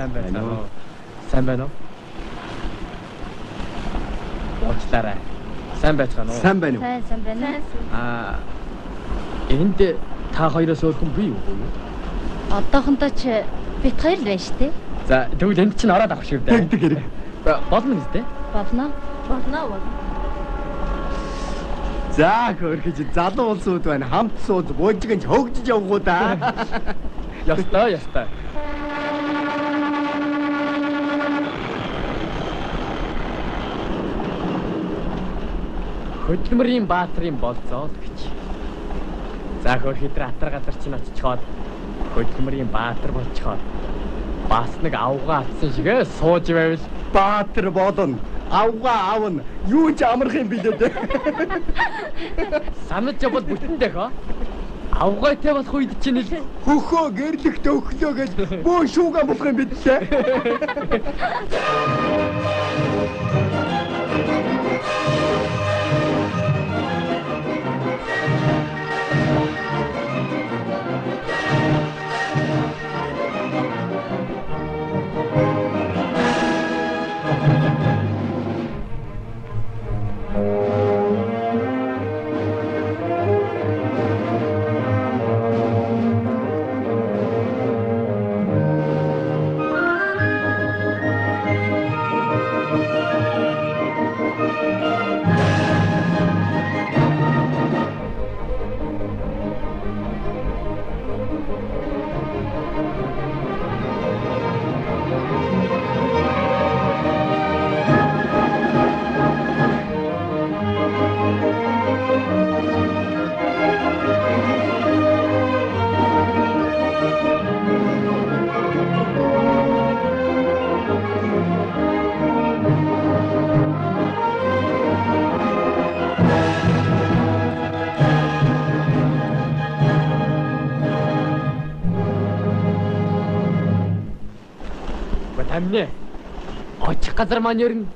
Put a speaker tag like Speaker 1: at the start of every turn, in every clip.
Speaker 1: сайн байна уу? Сайн байна уу? Уучлаарай. Сайн байцгаана уу?
Speaker 2: Сайн байна уу?
Speaker 3: Сайн байна.
Speaker 1: Энд та хоёроос өөр хүн бий юу?
Speaker 3: Одоохондоо ч бит хоёр л байна шүү дээ.
Speaker 1: За тэгвэл энд чинь ороод авах шүү дээ.
Speaker 2: Тэгдэг хэрэг.
Speaker 1: Болно биз дээ?
Speaker 3: Болно.
Speaker 2: За хөрхиж залуу улсууд байна. Хамт сууж буужигч хөгжиж явгуу да.
Speaker 1: Ястай. Хөдөлмөрийн баатрын болцоо гэж. За хөрхидрэ атар газар чинь очичоод хөдөлмөрийн баатар болчихоод бас нэг авгаа атсан шигээ сууж байвал
Speaker 2: Баатар бодно. Авгаа авна. Юу ч амарх юм билээ дээ.
Speaker 1: санаж явбал бүтэн дэх. Авгайтай болох үед чинь л
Speaker 2: Хөхөө гэрлэгт өглөө гэж бөө шуугаа болох юм билээ.
Speaker 1: Амнэ. Очих газар маань ер нь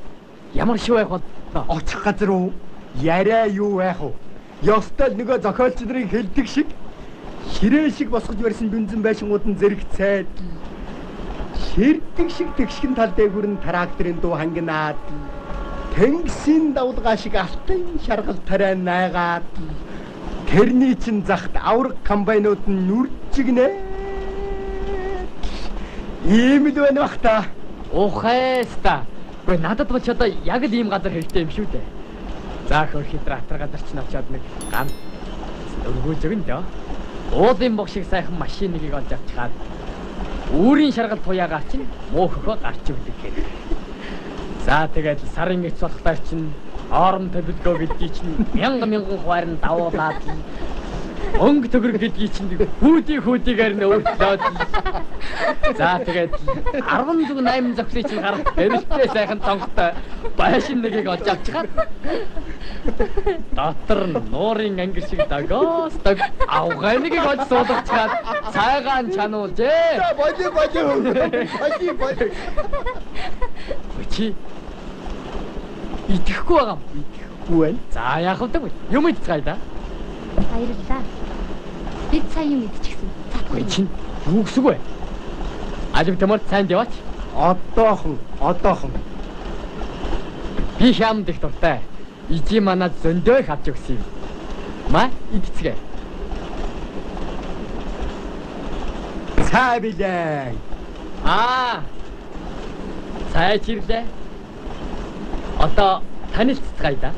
Speaker 1: ямар шиг байх бол
Speaker 2: Очих газар уу? Яриа юу байх вэ? Ёстой нөгөө зохиолч нарын хэлдэг шиг ширээ шиг босгож барьсан дүнзэн байшингууд нь зэрэг цайдл. Ширдэг шиг тэгшгэн тал дээгүр нь тракторын дуу хангинаад. Тэнгисийн давлгаа шиг алтан шаргал тарай найгаад. Тэрний чин захт авраг комбайнууд нь нүржигнэ. Ийм л байна бах та.
Speaker 1: Ухайста. Гэ надад бол ч одоо яг л ийм газар хэрэгтэй юм шүү дээ. За хөрхидрэ атар газар чинь очиод нэг гам өргөж өгнө дөө. Уулын бог шиг сайхан машиныг олж авчихад үүрийн шаргал туяагаар чинь муу хөхөө гарч өгдөг гэх. За тэгээд сарын эц болохтаа чинь орон төлөвлөгөө гэдгийг чинь мянган хуваар нь давуулаад өнгө төгрөг гэдгийг чинь хүүдийгээр нь өөрчлөөд. За тэгээд 14-8 зохлыг чинь гарах эрэлтээ сайхан цонхтой байшин нэгийг олж авчихад дотор нь нуурын ангир шиг дагоосдаг авгай нэгийг олж суулгачаад цайгаан чануулжээ.
Speaker 2: Боди.
Speaker 1: Чи итгэхгүй байгаа юм.
Speaker 2: Итгэхгүй байна.
Speaker 1: За яах вэ? Юм идцгаая да.
Speaker 3: Баярлалаа. Бид сайн юм идчихсэн.
Speaker 1: Ой чинь юу гэсэн үг вэ? Алив тэмэлт сайнд яваач.
Speaker 2: Одоохон.
Speaker 1: Би хямд их дуртай. Ижи манад зөндөө авч өгсөн юм. Ма идцгээ.
Speaker 2: Цай билээ.
Speaker 1: Цай чирлээ. Одоо танилццгаая да.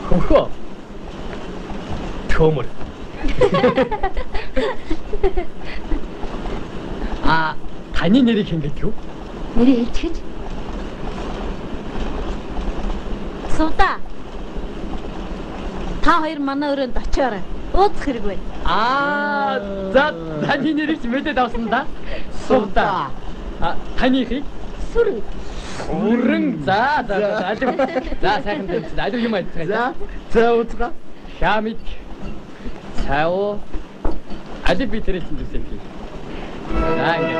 Speaker 1: Хөхөө. Төмөр. Таны нэрийг хэн гэдэг вэ?
Speaker 3: Нэрээ хэлчихэж. Сувда. Та хоёр манай өрөөнд очиорой. Ууцах хэрэг байна.
Speaker 1: За таны нэрийг мэдээд авсан да. Сувда. Танихыг
Speaker 3: Сүрэн.
Speaker 1: Сүрэн. За сайхан тэнцээ. Алив юм айцгаа.
Speaker 2: За ууцгаа.
Speaker 1: Хямид. Цао. Алив би тэрийг хэлсэн. За ингэ.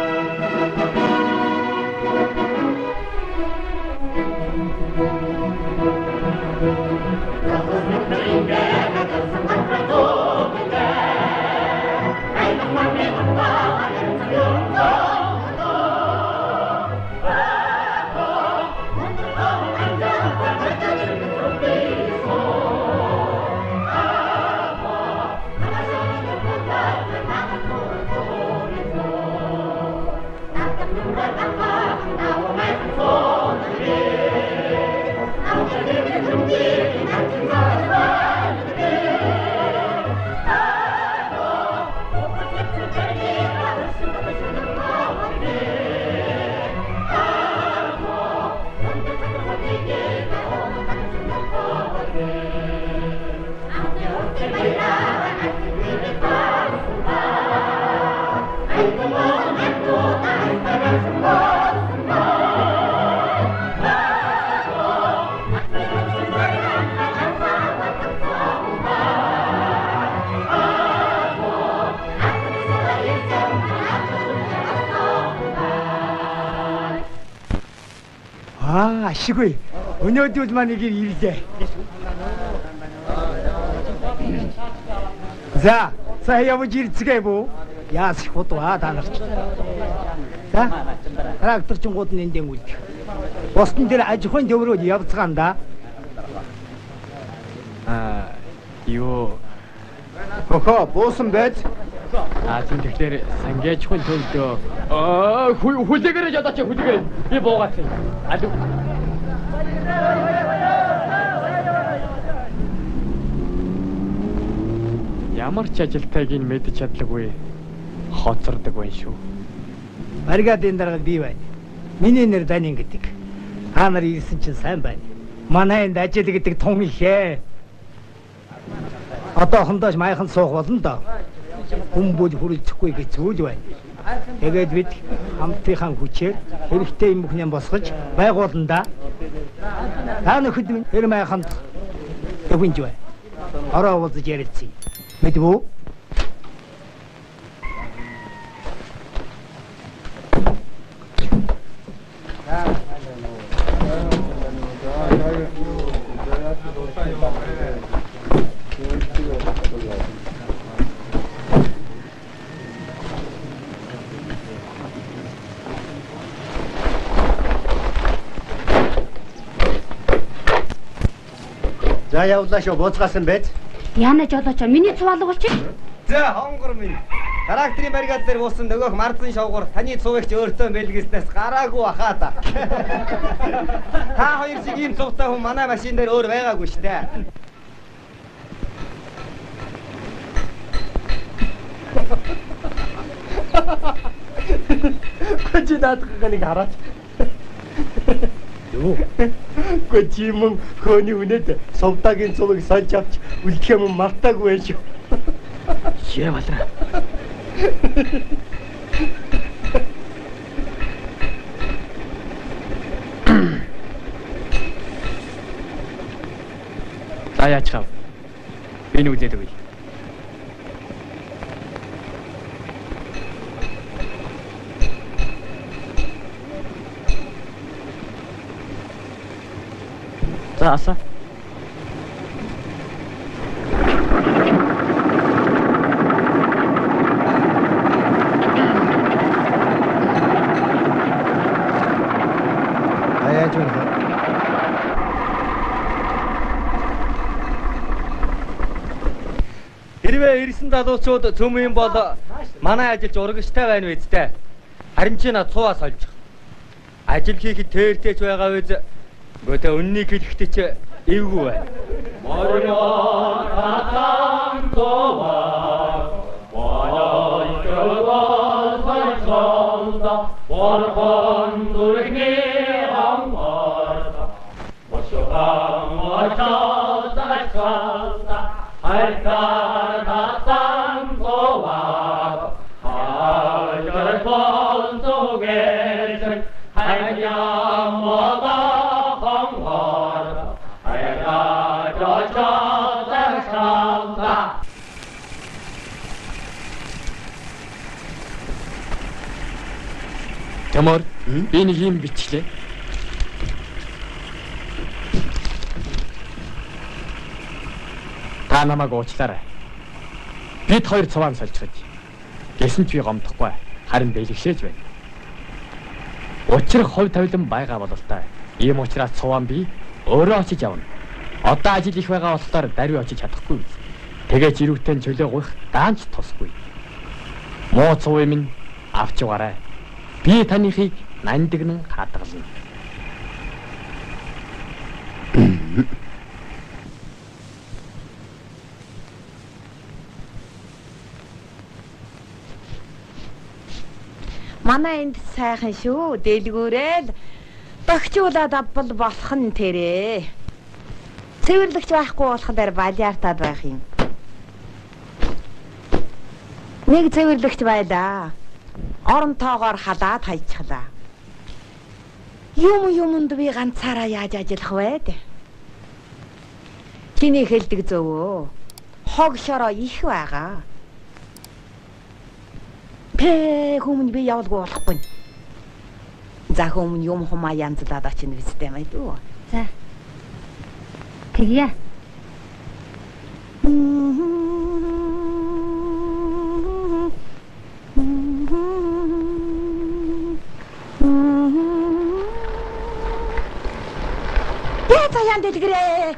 Speaker 2: ашиггүй. Өнөөдөр маань нэг ирлээ. За, явж ирцгээ бүү. Яас их удаа та нарч. За, тракторчингууд нь эндээ үлдэх. Босдон дээр аж ахуйн төврүүд явцгаанда.
Speaker 1: Юу.
Speaker 2: Хохо, буусан байж.
Speaker 1: Тийм тэгэхээр сангаж хүн төлдөө. Хүлээгээрээ ядаач хүлээгээ. Би буугац. Алуу. Ямар ч ажилтайг нь мэдж чадлаггүй. Хоцордог байна шүү.
Speaker 2: Маргадын дарга би байна. Миний нэр Данин гэдэг. Та нар ирсэн чинь сайн байна. Манай энд ажил гэдэг тун ихээ. Одоо хондоош майхан суух болно доо. Хүмүүд хүрэлцэхгүй гэж зүйл байна. Тэгээд бид хамтынхаа хүчээр хэрэгтэй юм бүхнээ босгож байгууланда. Та нөхөд минь тэр майханд өвинж бай. Ороо уулзаж ярилцъя. Мэдвүү? За явлаа шүү бууцгаасан байж.
Speaker 3: Яна жолооч миний цувалга болчих.
Speaker 4: За хонгор минь. Тракторын баригад дээр буусан нөгөөх марзан шовгор таны цувагч өөртөө бэлгэснээс гараагүй бахаа та. Та хоёр шиг ийм цувтай хүн манай машин дээр өөр байгаагүй штэ.
Speaker 2: Чи наадах нэг хараач. Юу? Гочимэн хөөний үнэт совтагийн цувыг сольж авч үлдэх юм мартаагүй байх шүү.
Speaker 1: Шээ балра. За яач хав. Энэ үлдээд үгүй. За аса.
Speaker 2: Аяаж байна.
Speaker 4: Хэрвээ ирсэн залуучууд цөмийн бол манай ажилч урагштай байна вэ зтэй. Харин чи над цуваа сольж. Ажил хийхэд тэртэйч байгаа үз. Гэхдээ үннийг хэлэхдээ чи эвгүй байна.
Speaker 1: Морион татан товар. Морион товар сайсонда. Борхон дүргний хамарда. Мошоган мочал сайсонда. Хайртар татан товар. Хайртар концогер. Хайрям мода. Тамар, би нэг юм бичлээ. Та намайг уучлаарай. Бид хоёр цаваан сольчиход. Гэсэн ч би гомдохгүй. Харин бэлгшээж байна. Учир хувь тавилан байгаа бол та. Ийм учраас цуваан би өөрөө очиж явна. Одоо ажил их байгаа болохоор даруй очиж чадахгүй. Тэгээ жирүүтэн чөлөө гуйх даанч тусгүй. Муу цувын минь авч угаарай. Би танихыг нандинан хадгална.
Speaker 3: Манай энд сайхан шүү. Дэлгүүрэл догчуулаад авбал болох нь тэрэ. Цэвэрлэгч байхгүй болохоор балиартаад байх юм. Нэг цэвэрлэгч байлаа. Оронтоогоор халаад хайчихлаа. Юмд би ганцаараа яаж ажиллах вэ? Чиний хэлдэг зөвөө. Хог шороо их байгаа. Тэ хүмүүнд би явуулгүй болохгүй. За хүмүүн юм хумаа янзлаад очино вистэй мэй дүү.
Speaker 5: За. Тэгье.
Speaker 3: За яан дэлгэрээ.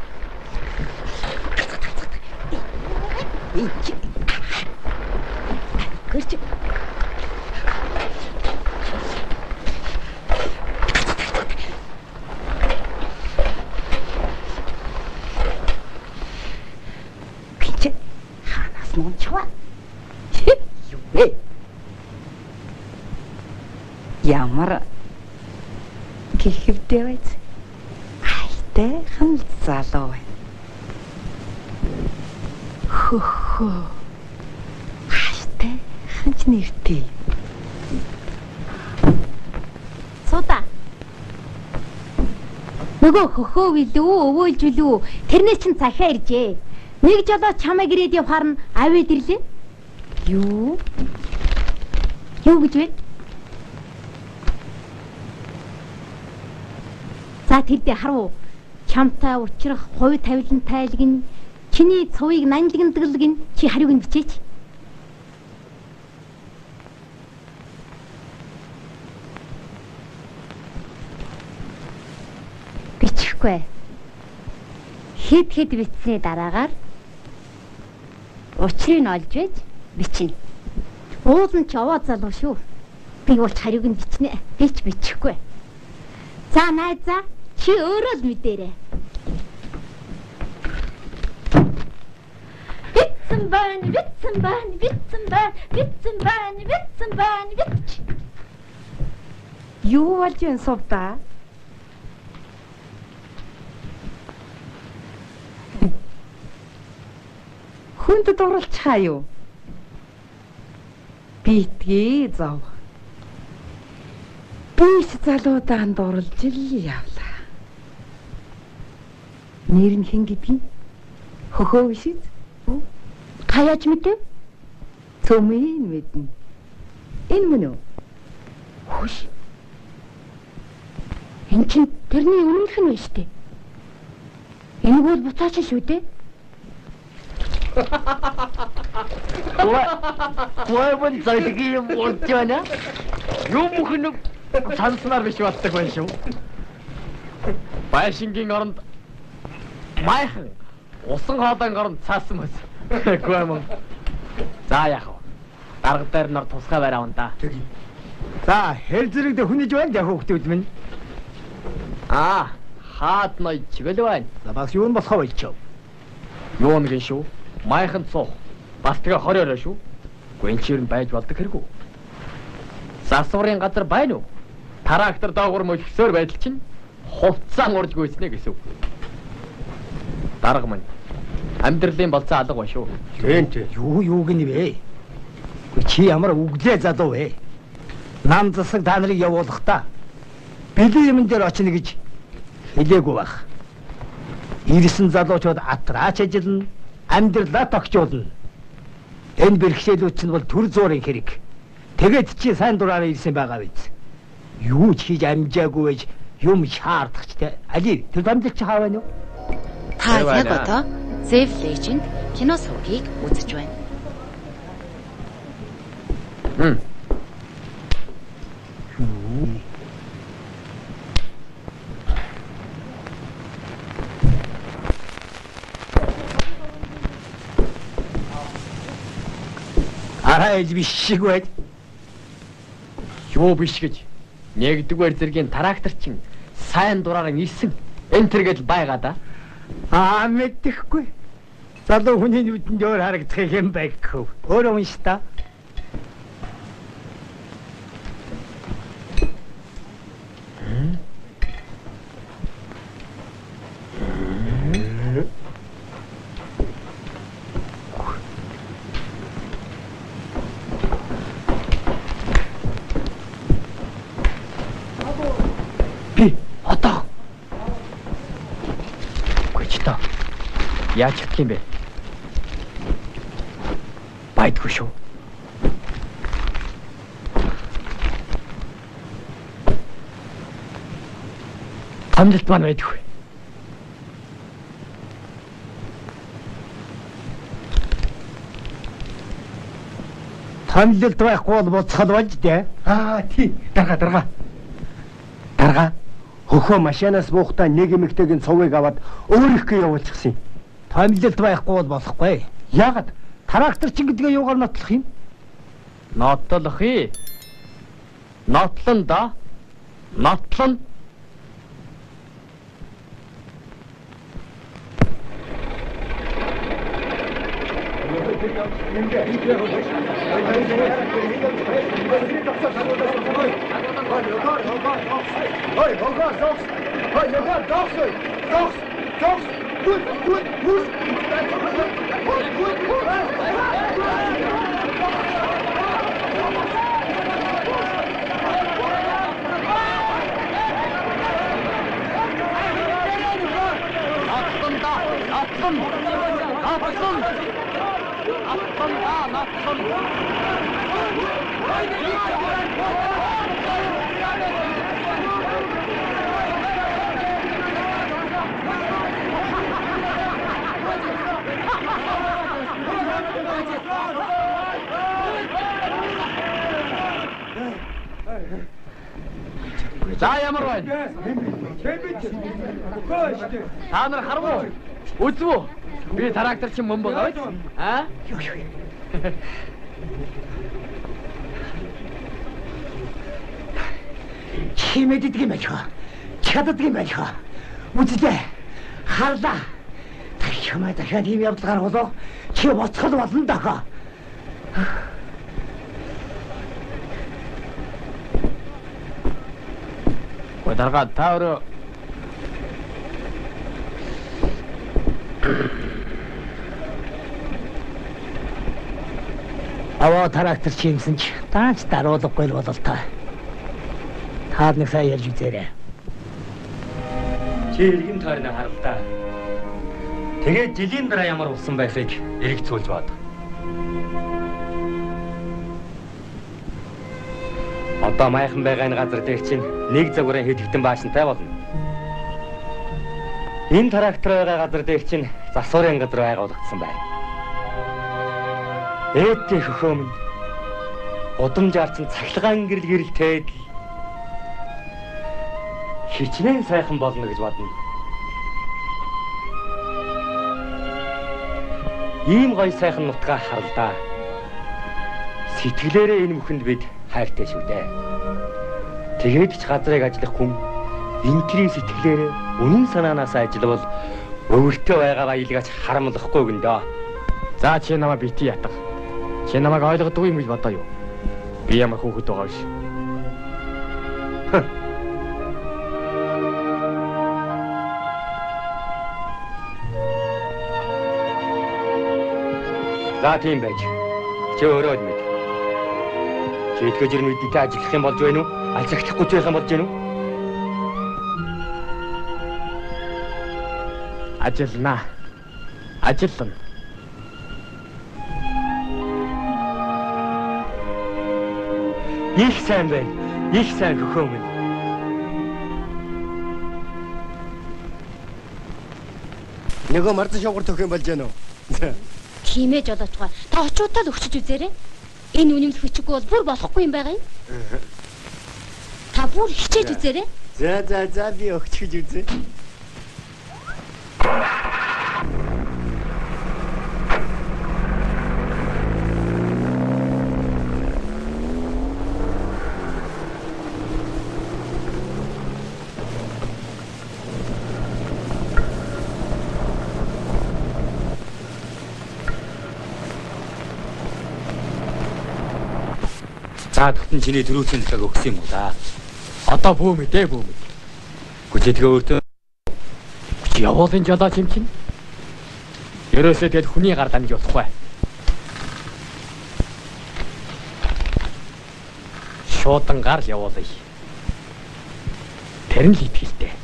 Speaker 3: Гэрч. Гэрч. Ханаас нуучваа. Юу вэ? Ямар гэхэвдээ байц. Хан залуу байна. Хөө. Хаштай ханч нэртэй.
Speaker 5: Суда. Нөгөө хөхөө билүү, өвөөлж билүү. Тэрнээс чинь цахиа иржээ. Нэг жолоо чамайг ирээд явахаар нь авээд ирлээ. Юу? Юу гэж вэ? За тэрдээ харав. Чамтай учрах хувь тавилантайлг нь чиний цувыг нанлагдаг нь чи хариуг нь бичээч. Бичихгүй. Хэд бичсний дараагаар учрыг нь олж байж бичнэ. Уул нь ч овоо залуу шүү. Би ууч хариуг нь бичнэ. Би ч бичихгүй. За найзаа чи өөрөө л мэдээрэй. Битсэн байна.
Speaker 3: Юу болж юм сувда? Хүнд дурлцхаа юу? Битгий зав. Биш залуудаан дурлж л явлаа. Нэр нь хэн гэдгийг хөхөө биш үү?
Speaker 5: Хаяаж мэдээ?
Speaker 3: Төмийн мэднэ. Энэ мөн үү?
Speaker 5: Хүш. Энд чинь тэрний өмнөх нь байна штэ. Энэ бол буцаач шүү дээ.
Speaker 1: Гуйбан зайдгийн юм болж байна. Юм хүн санснаар биш болдог байна шүү. Байшингийн оронд майхан усан хоолойн оронд цаасан мэс. Гуйман. За яах вэ? Дарга дээр нор тусгай бараа унда.
Speaker 2: За, хэр зэрэгдэ хүнэж байна яг хөвгтүүд минь.
Speaker 1: Хаад ной чиглэл байна.
Speaker 2: За бас юу нь болохоо болчихов.
Speaker 1: Юу нэгэн шүү. Майхан цуух. Бас тэгээ хориороо шүү. Гүнчээр нь байж болдог хэрэггүй. Засварын газар байна уу? Трактор доогуур мөлхсөөр байдал чинь хувцсан урж гүйснэ гэсэн үг. Дарга минь амьдралын болцоо алга ба шүү.
Speaker 2: Тийм. Юу гэнэ вэ? Чи ямар үглээ залуу вэ? Нам засаг та нарыг явуулах та. Бэлэн юм дээр очно гэж хэлээгүй байх. Ирсэн залуучууд атраач ажиллана, амьдралаа тогтjoolно. Энэ бэрхшээлүүд чинь бол төр зуурын хэрэг. Тэгээд чи сайн дураараа ирсэн байгаа биз. Юу ч хийж амжаагүй байж юм шаардах ч те. Али, тэр дамжил чи хаа байна уу?
Speaker 5: Та яг одоо Zef Legend кино сувгийг үзэж байна.
Speaker 2: Арай биш шиг байд.
Speaker 1: Юу биш гэж. Нэгдүгээр зэргийн трактор чинь сайн дураараа ирсэн. Энтер гэж байгаа да.
Speaker 2: Мэддэхгүй. Залуу хүний нүдэнд өөр харагдах юм байхгүй. Өөрөө унш та.
Speaker 1: Одоо. Гүчтэй. Яаж их юм бэ? Байдгүй шүү. Томилт маань байдгүй.
Speaker 2: Томилт байхгүй бол буцхал болж дээ. Тий. Дарга. Хөхөө машинаас буухтаа нэг эмэгтэйгийн цувыг аваад өөрийнхөө явуулчихсан юм. Томилт байхгүй бол болохгүй. Яагаад? Трактор чинь гэдгээ юугаар нотлох юм?
Speaker 1: Нотлох ээ. Нотлон да. Нотлон. За ямар байна? Та нар харав уу? Үзв үү? Би трактор чинь мөн байгаа биз? Аа?
Speaker 2: Чимэддэг юм байна. Чаддаг юм байна. Үзлээ. Харлаа. Чамайг дахиад ийм явдал гаргавал чи боцхол болно даа.
Speaker 1: Дарга та өөрөө
Speaker 2: аваа трактор чимсэн ч таач даруулахгүй л болол та. Таад нэг сая ярьж үзээрэй.
Speaker 4: Чи иргэн тойрноо харалтаа. Тэгээд жилийн дараа ямар болсон байхыг эргэцүүлж бод. Одоо майхан байгаа энэ газар дээр чинь нэг загварын хэдэгтэн баашинтай болно. Энэ трактор байгаа газар дээр чинь засварын газар байгуулагдсан байна. Ээдтэй хөхөө минь удамжаар чинь цахилгаан гэрэл тээд хичнээн сайхан болно гэж бодно. Ийм гоё сайхан нутгаа харлаа. Сэтгэлээрээ энэ бүхэнд бид хайртай шүү дээ. Тэгээд ч газрыг ажиллах хүн энтрийн сэтгэлээрээ үнэн санаанаас ажиллавал өвөртөө байгаа баялгаач харамлахгүй гиндөө.
Speaker 1: за чи намайг бити ятга. Чи намайг ойлгодгүй юм гэж бодоо юу? Би ямар хүүхэд байгаа биш.
Speaker 4: За тийм байж. Чи өөрөө л мэд. Чи итгэж ирнэ бидэнтэй ажиллах юм болж байна уу? Ажиллахгүй ч байх юм болж байна уу?
Speaker 1: Ажиллана. Ажиллана.
Speaker 4: Их сайн байна. Их сайн хөхөө минь.
Speaker 2: Нөгөө марзан шоогор төх юм болж байна уу?
Speaker 5: Тиймээ жолоочгоо. Та очиудаа л өгчөж үзээрэй. Энэ үнэмлэх бичиггүй бол бүр болохгүй юм байгаа юм. Та бүр хичээж үзээрэй.
Speaker 2: За би өгчөж үзье.
Speaker 4: За тэгтэн чиний төрүүлсэн цагийг өгсөн юм уу да?
Speaker 1: Одоо бүү мэдээ.
Speaker 4: Гүчээ тэгээ өөртөө
Speaker 1: Чи явуулын жолооч юм чинь. Ерөөсөө тэгэл хүний гар дамж болохгүй. Шуудан гар л явуулъя. Тэр нь л итгэлтэй.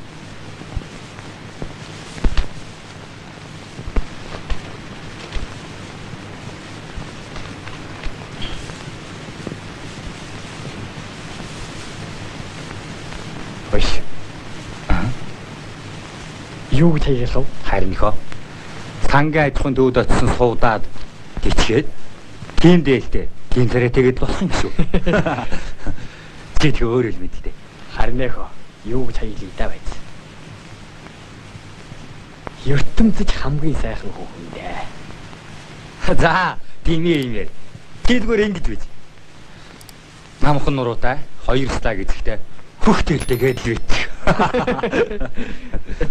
Speaker 1: Юу гэж хаягалав?
Speaker 4: Харин ихо. Сангийн аж ахуйн төвд очсон суудаад гिचгээд тийм дээлтэй. Тийм царай тэгээд болох юм шүү. Чи тэг өөрөө л мэдээ.
Speaker 1: Харин эхо. Юу гэж хаяглая даа байц. ертөнцөж хамгийн сайхан хүүхэн дээ.
Speaker 4: За, тийм юм яа. Хэлгээр ингэж бич. Намхан нуруутай 2 стаа гэжтэй хөхтөлтэйгээд л бич.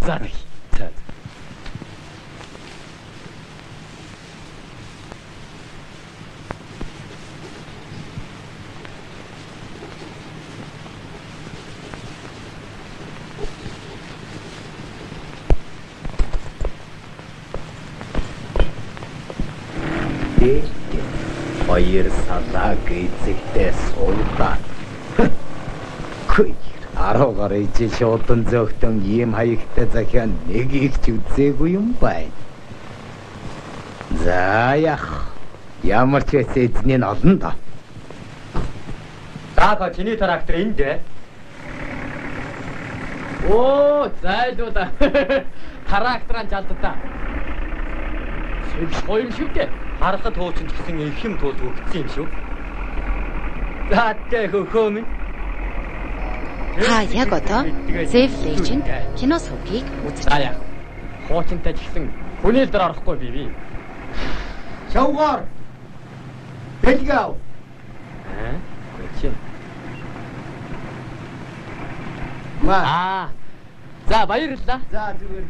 Speaker 1: За.
Speaker 4: За.
Speaker 2: Хоёр салаа гэцэгтэй суулдаа. Хөөе. 10 гаруй жил шуудан зөөхтөн ийм хаягтай захиа нэг их ч үзээгүй юм байна. За яах. Ямар ч байсан эзний нь олон доо.
Speaker 4: Заага чиний трактор энд дээ.
Speaker 1: Оо, зайлуула. Тракторын жалдтаа. Сэвш гоё юм шүү дээ.
Speaker 4: Харахад хуучин гэсэн их юм туул хөгцсөн юм шүү. Заатай хөхөө минь.
Speaker 6: Та яг одоо Zef Legend кино сувгийг үзэж
Speaker 1: За яах. Хуучинтай ч гэсэн хүнээл дээр орохгүй бий.
Speaker 2: Шавгаар. Бэлгав.
Speaker 1: Гүчин.
Speaker 2: Маа.
Speaker 1: За баярлалаа.
Speaker 2: За зүгээр.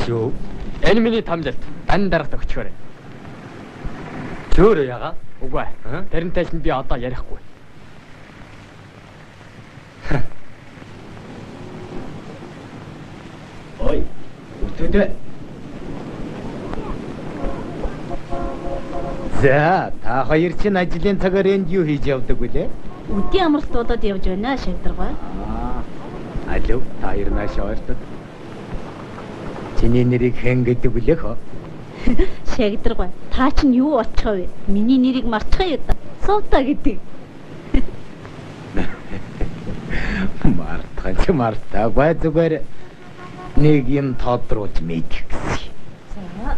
Speaker 4: Чөө.
Speaker 1: Энэ миний тамлалт. Дан дарагт өгчөөрэй.
Speaker 4: Чөөрөө яга.
Speaker 1: Үгүй. Тэрнтэй ч би одоо ярихгүй.
Speaker 2: Ой. Үтүдэ. За, та хоёр чинь ажлын цагаар энд юу хийж явдаг вүлээ?
Speaker 5: Үдийн амралтуудад явж байна шавдаргаа.
Speaker 2: Алуу, та хоёр наашаа ойртод. Чиний нэрийг хэн гэдэг вүлээ хөө?
Speaker 5: Шагдаргаа. Та чинь юу болчихоо вэ? Миний нэрийг мартчихаа юу та? Суута гэдэг.
Speaker 2: Мартаагүй зүгээр нэг юм тодруулж мэдэх гэсэн.
Speaker 5: За.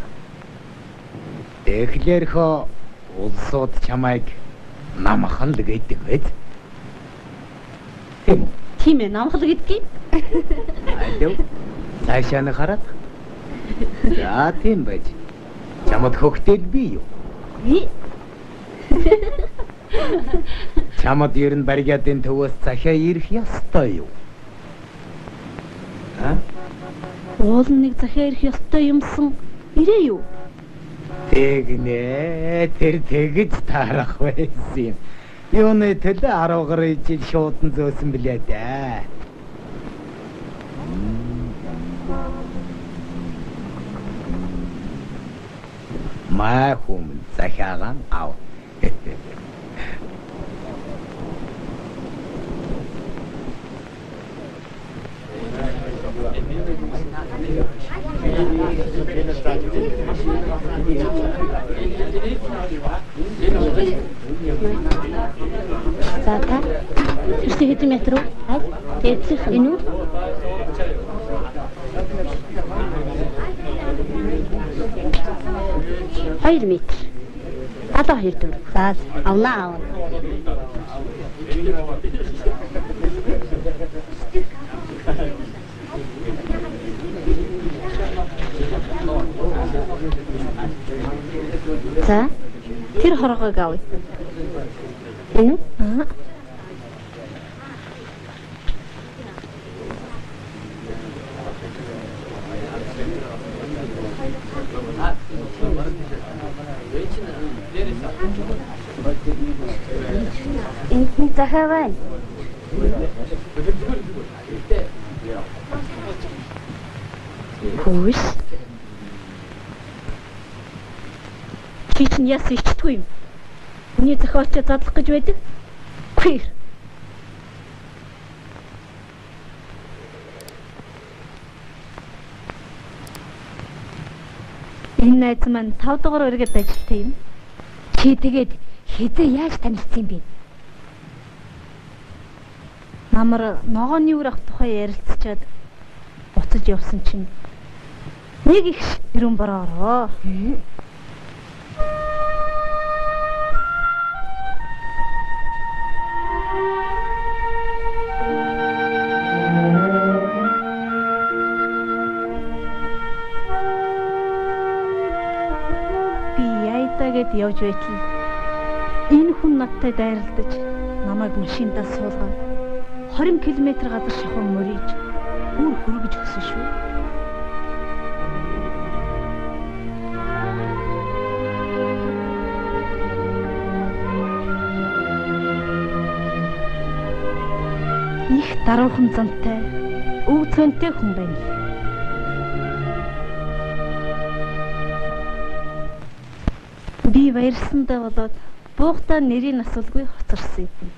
Speaker 2: Тэгэхээр хөө улсууд чамайг намхан л гэдэг байд.
Speaker 5: Тийм ээ, намхал гэдгийг.
Speaker 2: Алуу, цаашаа нь хараад. За тийм байж. Чамд хөхтөл би юу? Чамд ер нь баригадын төвөөс цахиа ирэх ёстой юу?
Speaker 5: Уул нэг захиа ирэх ёстой юмсан. Ирээ юу?
Speaker 2: Тэгнэ, тэр тэгж таарах байсан юм. Юуны төлөө 10 гаруй жил шуудан зөөсөн билээ дээ. Маа хүм захиагаан ав.
Speaker 5: За та. Ирсэн хэдэн метр үү? Тэцэх энэ үү? Хоёр метр. Одоо 2 төгрөг. За авнаа. За тэр хоргоог авъя. Энэ үү? Энд захаа байна. Хөөс. Чи чинь яс ичдэггүй юм. Хүний зохиолчоо задлах гэж байдаг? Хүйр. Энэ найз маань 5 дугаар өргөд ажилтай юм. Чи тэгээд Хэзээ яаж танилцсан юм бэ?
Speaker 7: Намар ногооны үр ах тухай ярилцчаад буцаж явсан чинь нэг их ирүүн бороороо. Би яйтагэд явж байтал энэ хүн надтай дайралдаж намайг машиндаа суулгаад 20 км гадар шахуу мөрийж бүр хөргөж өгсөн шүү. Их даруухан зантай, өв цөнтэй хүн байна. Би баярсандаа болоод буухтаа нэрийг асуулгүй хоцорсон юм.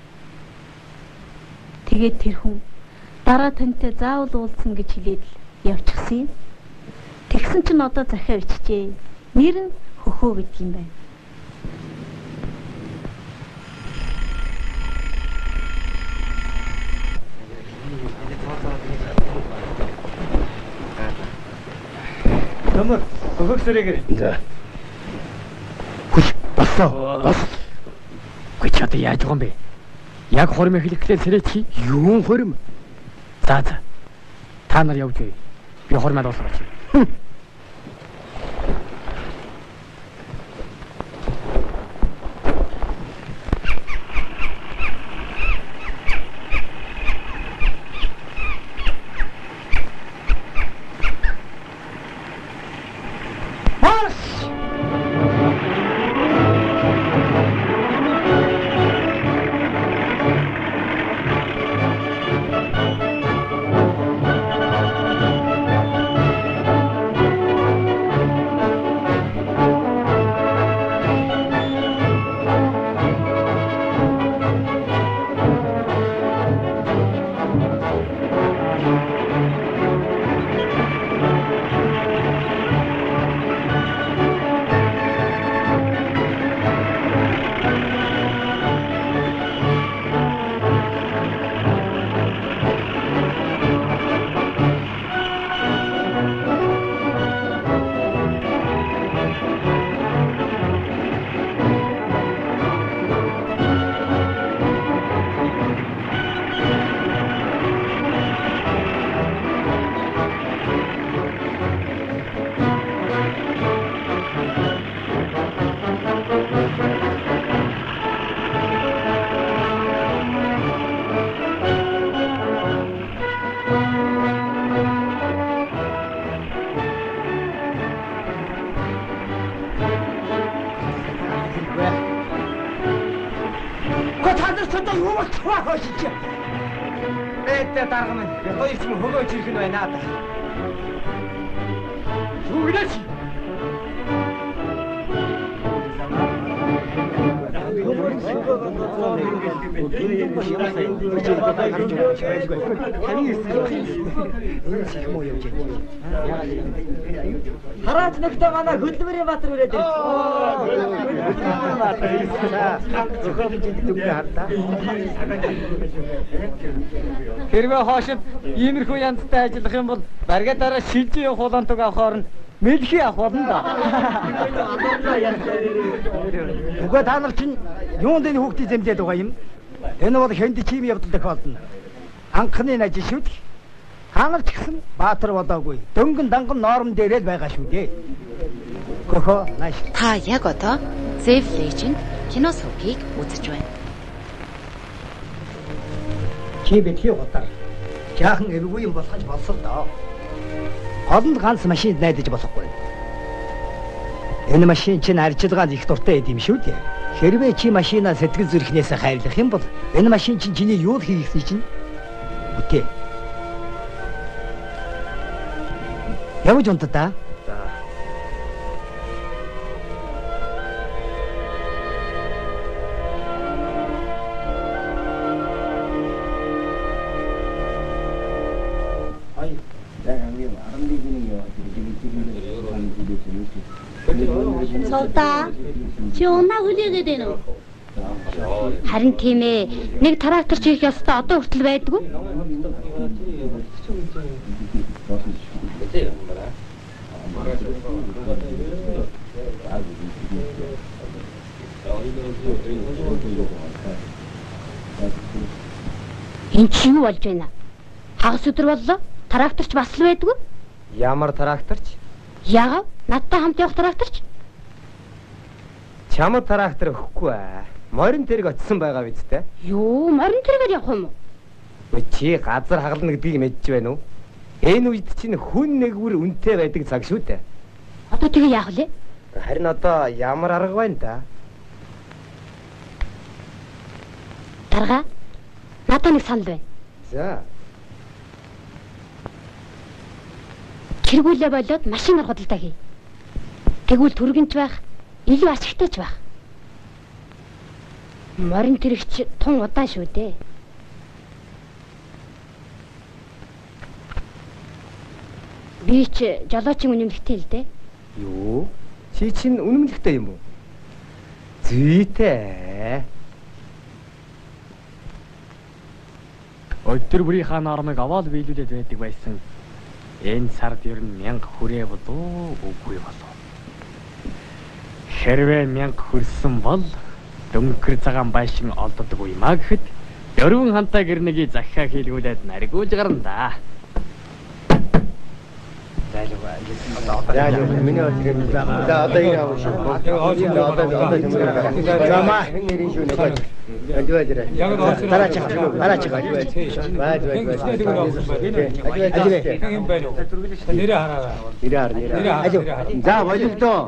Speaker 7: Тэгээд тэр хүн дараа тантай заавал уулзсан гэж хэлээд л явчихсан юм. Тэгсэн чинь одоо захиа ичжээ. Нэр нь хөхөө гэдэг юм байна.
Speaker 4: Номер хөхөг сэрэгэр.
Speaker 2: За. Хүч басаа. Бас.
Speaker 1: Гүй ч одоо яаж байгаа юм бэ? Яг хормын хэлэхлээр сэрээч.
Speaker 2: Юун хорим?
Speaker 1: За. Та нар явж бай. Би хормоо дуусгаач.
Speaker 2: Эдэ дарга минь. Хоёр ч юм хөгөөж ирэх нь байна аа.
Speaker 1: Зүгнэч.
Speaker 3: Хараач нөхдөд манай Хөдөлмөрийн Баатар ирээд ирсэн.
Speaker 4: Хэрвээ хоошид иймэрхүү янзтай ажиллах юм бол баригадаараа шилжийн хулантуг авахаар нь мэлхий авах болно да.
Speaker 2: Уга та нар чинь юунд энэ хүүхдийг зэмлээд байгаа юм? Энэ бол хэнд чим явдал тохиолдно. Анхны ажил шүү дээ. Та нар ч гэсэн Баатар болоогүй. Дөнгөн данган норм дээрээ л байгаа шүү дээ. Гохо нааш.
Speaker 6: Та яг одоо Save Legend кино сувгийг үзэж байна.
Speaker 2: Чи битгий готар. Жаахан эвгүй юм болгож болсон доо. Олонд ганц машинд найдаж болохгүй. Энэ машин чинь арчилгаанд их дуртай юм шүү дээ. Хэрвээ чи машинаа сэтгэл зүрхнээс хайрлах юм бол энэ машин чинь чиний юу хийх гэсэн чинь үгүй. Явж унтаа.
Speaker 5: Савта. Чи унаа хүлээгээд байна уу? Харин тийм ээ. Нэг трактор чих ёстой одоо хүртэл байдгүй. Энд чи юу болж байна? Хагас өдөр боллоо. Тракторч бас л байдгүй.
Speaker 4: Ямар тракторч?
Speaker 5: Яагаад? Надтай хамт явах тракторч?
Speaker 4: Чамд трактор өгөхгүй аа. Морин тэрэг очисон байгаа биз дээ.
Speaker 5: Юу, морин тэргээр явах юм уу?
Speaker 4: Чи газар хагална гэдгийг мэдж байна уу? Энэ үед чинь хүн нэгвэр үнэтэй байдаг цаг шүү дээ.
Speaker 5: Одоо тэгээ яах вэ?
Speaker 4: Харин одоо ямар арга байна да?
Speaker 5: Дарга. Надад нэг санал байна.
Speaker 4: За.
Speaker 5: Чиргүүлээ болоод машинаар худалдаа хий. Тэгвэл түргэнч байх, илүү ашигтайч байх. Морин тэрэгч тун удаан шүү дээ. Би ч жолоочийн үнэмлэхтэй л дээ.
Speaker 4: Юу? Чи чинь үнэмлэхтэй юм уу? Зүйтэй.
Speaker 1: Өдөр бүрийнхаа нормыг аваад биелүүлээд байдаг байсан. Энэ сард ер нь 1000 хүрээ болов үгүй болов. Хэрвээ 1000 хүрсэн бол дөнгөр цагаан байшин олддоггүй маа гэхэд дөрвөн хантай гэрнэгийг захиа хийлгүүлээд наригууж гарна да.
Speaker 2: Яа, миний өдрөм за одоо ингэ авах шүү. За маа нэрийн шүү нэг. Ажвэжрэ. Дараач. Нэрээ хараа. Ажив. За боловдоо.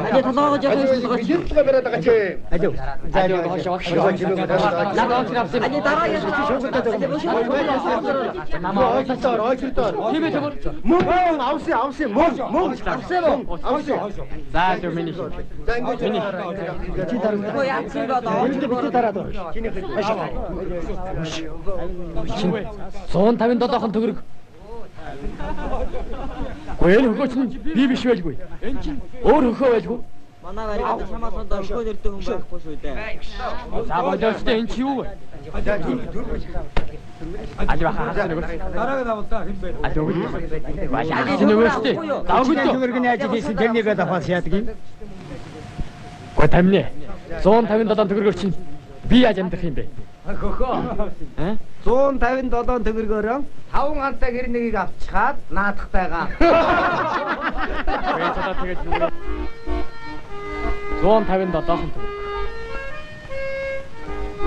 Speaker 3: Ажи толгоогоо жоо
Speaker 2: Жиртлээ бараад байгаа чи. Ажив.
Speaker 3: Ажи дараа яах
Speaker 2: Мөн авсан мөн.
Speaker 1: За тэр миний.
Speaker 2: За ингэж чи дараа.
Speaker 3: яатсан болоо.
Speaker 2: Чи дараа. Чиний
Speaker 1: 157хан төгрөг. Гүйл хөгөөч нь би биш байлгүй. Энэ чинь өөр хөхөө байлгүй.
Speaker 3: Манай баригад чамаас дөршгөө нэртэй хүн байхгүй шүү дээ.
Speaker 1: За болоостой энэ чи юу вэ? Ажи баха хасна нэг.
Speaker 4: Дараагийн давтаа хэн бэ?
Speaker 1: Ажи өгөл. Ажи нөгөөстэй. Давгүйд
Speaker 2: төгрөгийн ажил хийсэн тэрнийгээ давхаас яадаг юм.
Speaker 1: Гоо тамны. 157 төгрөгөөр чинь би яаж амьдрах юм бэ?
Speaker 4: Хөхөө. 157 төгрөгөөрөө 5 хантай гэрнийг авчихад наадах байгаа.
Speaker 1: Бэцэдэ тэгээд 157 хон төгрөг.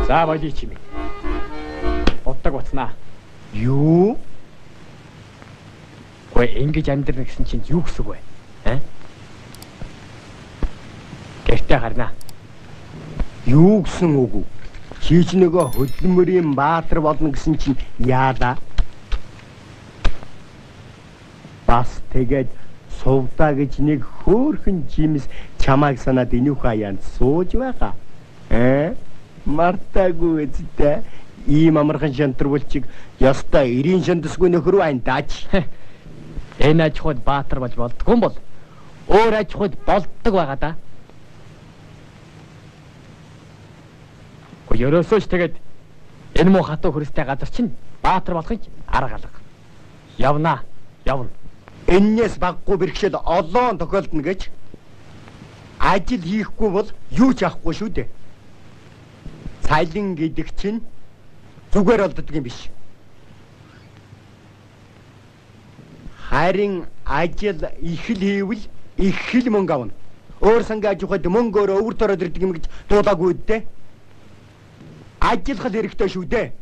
Speaker 1: За болий чимээ. Утдаг уцнаа.
Speaker 2: Юу?
Speaker 1: Гүй ингэж амьдрах гэсэн чинь юу гэсэн үг вэ? Гэртээ гарнаа.
Speaker 2: Юу гэсэн үг вэ? Чи ч нөгөө хөдөлмөрийн баатар болно гэсэн чинь яада? Бас тэгээд сувдаа гэж нэг хөөрхөн жимс чамайг санаад энүүх хаяанд сууж байгаа. Мартаагүй үстэй. Ийм амархан шантарвалчиг ёстой 90 шантасгүй нөхөр байна даач.
Speaker 1: Энэ аж ахуйд баатар болж болдгүй юм бол өөр аж ахуйд болдог байгаа да. Гэхдээ ерөөсөө ч тэгээд энэ муу хатуу хөрстэй газар чинь баатар болохын арга алга. Явна.
Speaker 2: Эннээс баггүй бэрхшээл олоон тохиолдно гэж ажил хийхгүй бол юу ч авахгүй шүү дээ. Цайлан гэдэг чинь зүгээр олддог юм биш. Харин ажил их л хийвэл их л мөнгө авна. Өөр сангийн аж ахуйд мөнгөөр өвөр төрөд ирдэг юм гэж дуулаагүй дээ. Ажиллах хэрэгтэй шүү дээ.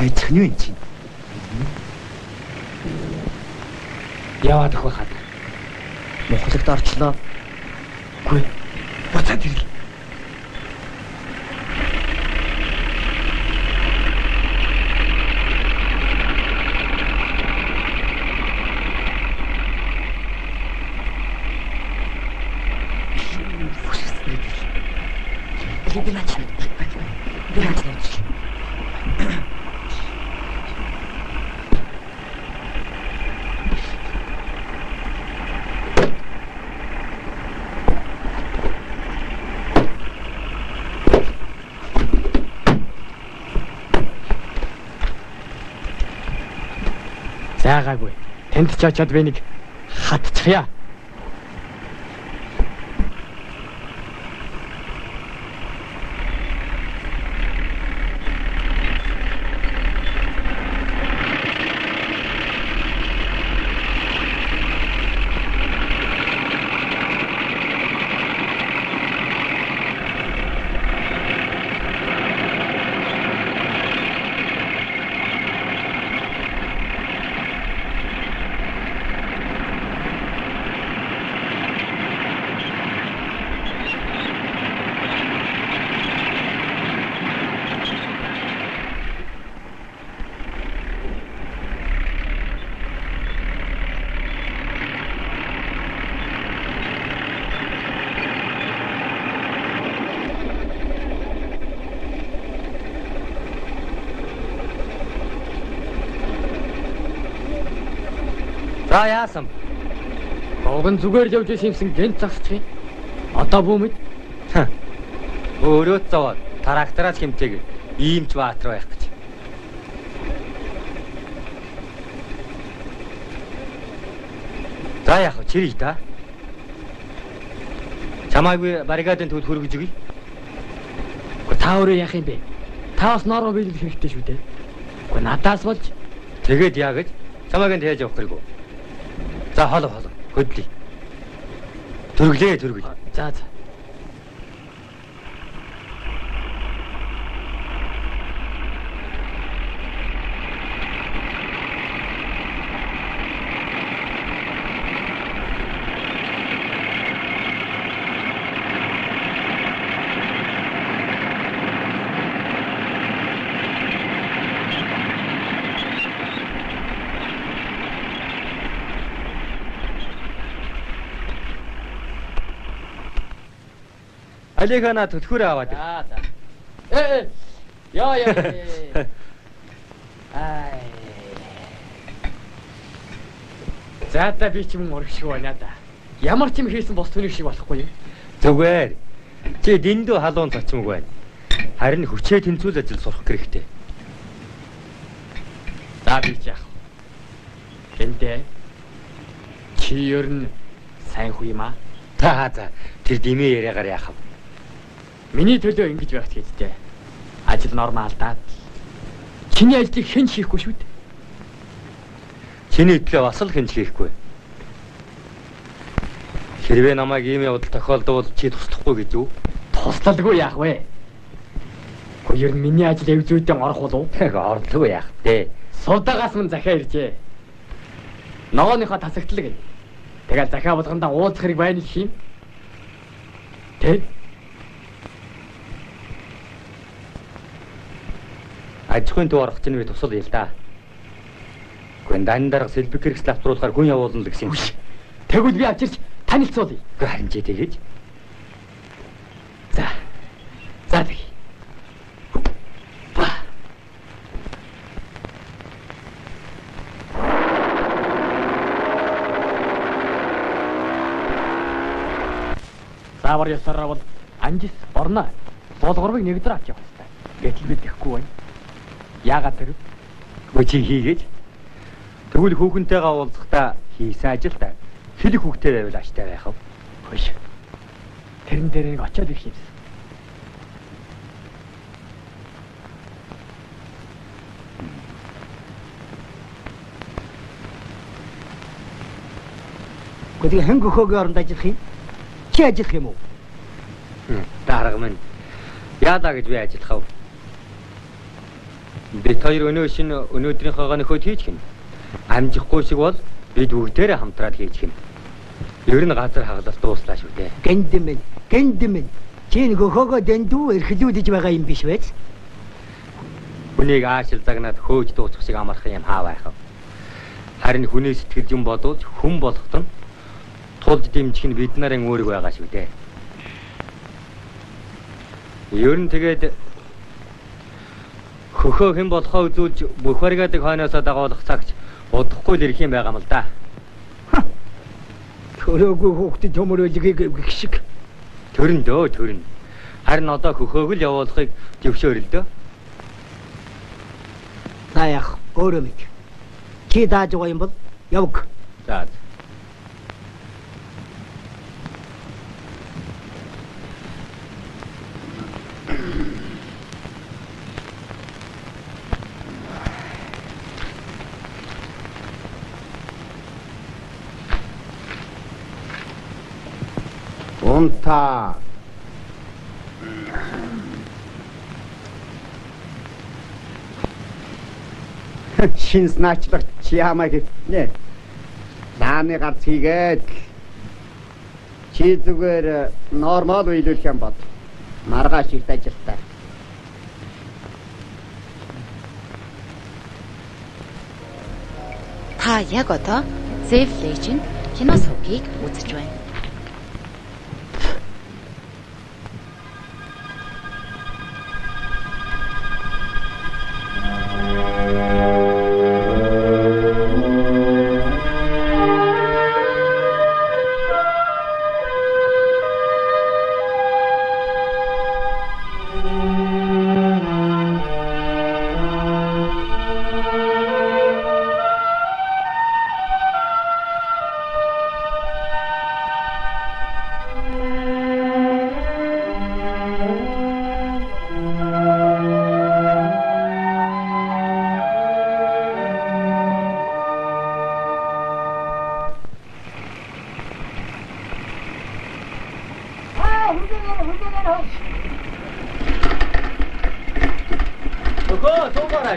Speaker 2: Хайцх нь юм чи.
Speaker 1: Яваад ах байхад.
Speaker 2: Мохлогт орчлоо. Гүй. Буцаад ирэл.
Speaker 1: Заагаагүй. Тэнд ч очиод би нэг хатчихъя.
Speaker 4: За яасан?
Speaker 1: Богон зүгээр явж ирсэн гэнт засчих юм. Одоо бүүмэд
Speaker 4: Өөрөө зовоод трактораас хэмтэйг иймч баатар байх гэж. За яах вэ? Чирий та. Чамаагүй баррикадын төвд хөргөж өгье.
Speaker 1: Гэхдээ та өөрөө яах юм бэ? Та бас нороо биелэх хэрэгтэй шүү дээ. Гэхдээ надаас болж
Speaker 4: Тэгээд яа гэж? Чамаагийн тээж явах хэрэггүй. За хоолоо хөдлөе. Төрглээ.
Speaker 1: за.
Speaker 4: Алигана төтгөрөө аваад.
Speaker 1: За. Яа. Ай. За та би ч юм урагшгүй байна да. Ямар ч юм хийсэн бос түүний шиг болохгүй юм.
Speaker 4: Зүгээр. Чи дэндүү халуун цочмог байна. Харин хүчээ тэнцүүл ажил сурах хэрэгтэй.
Speaker 1: За би ч яах вэ? Эндээ чи ер нь сайн хүү юм аа.
Speaker 4: За. Тэр димээ яриагаар яах вэ?
Speaker 1: Миний төлөө ингэж байх гэжтэй. Ажил нормалдаад. Чиний ажлыг хэн хийхгүй шүү дээ.
Speaker 4: Чиний төлөө бас л хэн хийхгүй. Хэрвээ намайг ийм явдал тохиолдвол чи туслахгүй гэж юу?
Speaker 1: Туслалгүй яах вэ? Гэхдээ ер нь миний ажил эв зүйдэн орох болов уу?
Speaker 4: Орлого яах вэ?
Speaker 1: Суудагаас мань захиа иржээ. Ногооныхоо тасагтлаг. Тэгэл захиа болгондоо уулзах хэрэг байна гэх юм. Тэг.
Speaker 4: Ажихын төв орох чинь би тусал ял да. Гүн дан дарга сэлбэг хэрэгсэл авторуулахаар хүн явуулна л гэсэн юм.
Speaker 1: Тэгвэл би авчирч танилцуулъя.
Speaker 4: Гэхдээ харин ч тэгэж.
Speaker 1: За. Тэг. Заавар ясараа бол анжис орно. Болгорыг нэг дээр авч явах хэрэгтэй. Гэтэл би тэхгүй байна. Яагаад тэр?
Speaker 4: Чи хийгээд. Тэгвэл хүүхэнтэйгээ уулзахдаа хийсэн ажилдаа хэлэх хүүхтэй байвал аштай байх уу?
Speaker 1: Хөөш. Тэрэн дээр нэг очиод ирэх юмсан.
Speaker 2: Гэхдээ хэн гөхөөгийн оронд ажиллах юм? Чи ажиллах юм уу?
Speaker 4: Дарга минь. Яадаа гэж би ажиллах вэ? Бид хоёр өнөөдрийнхөө нөхөд хийчих юм. Амжихгүй шиг бол бид бүгдээрээ хамтраад хийчих юм. Ер нь газар хагалт дууслаа шүү дээ.
Speaker 2: Гэндэмэн. Чи нөхөөгөө дэндүү эрхлүүлж байгаа юм биш вэ?
Speaker 4: Хүнийг аашил загнаад хөөж дууцах шиг амарх юм хаа байх вэ? Харин хүний сэтгэл юм бодвол хүн болоход нь тулж дэмжих нь бид нарын үүрэг байгаа шүү дээ. Ер нь тэгээд хөхөө хэн болохоо үзүүлж бүх баригадыг хойноосоо дагуулах цагч удахгүй л ирэх юм байгаа юм л да.
Speaker 2: Төрөөгүй хүүхдэд төмөрөлгийг гэх шиг.
Speaker 4: Төрн. Харин одоо хөхөөг л явуулахыг төвшөөр л дөө.
Speaker 2: За яах өөрөө мэд. Чи дааж байгаа юм бол явг.
Speaker 4: За.
Speaker 2: Унта. Шинс наачлах чи ямаа гэвнэ. Нааны гарц хийгээд чи зүгээр нормал үйлүүлэх юм бод. Маргааш ихт ажилтаа.
Speaker 6: Та яг одоо Save Legend кино сувгийг үзэж байна.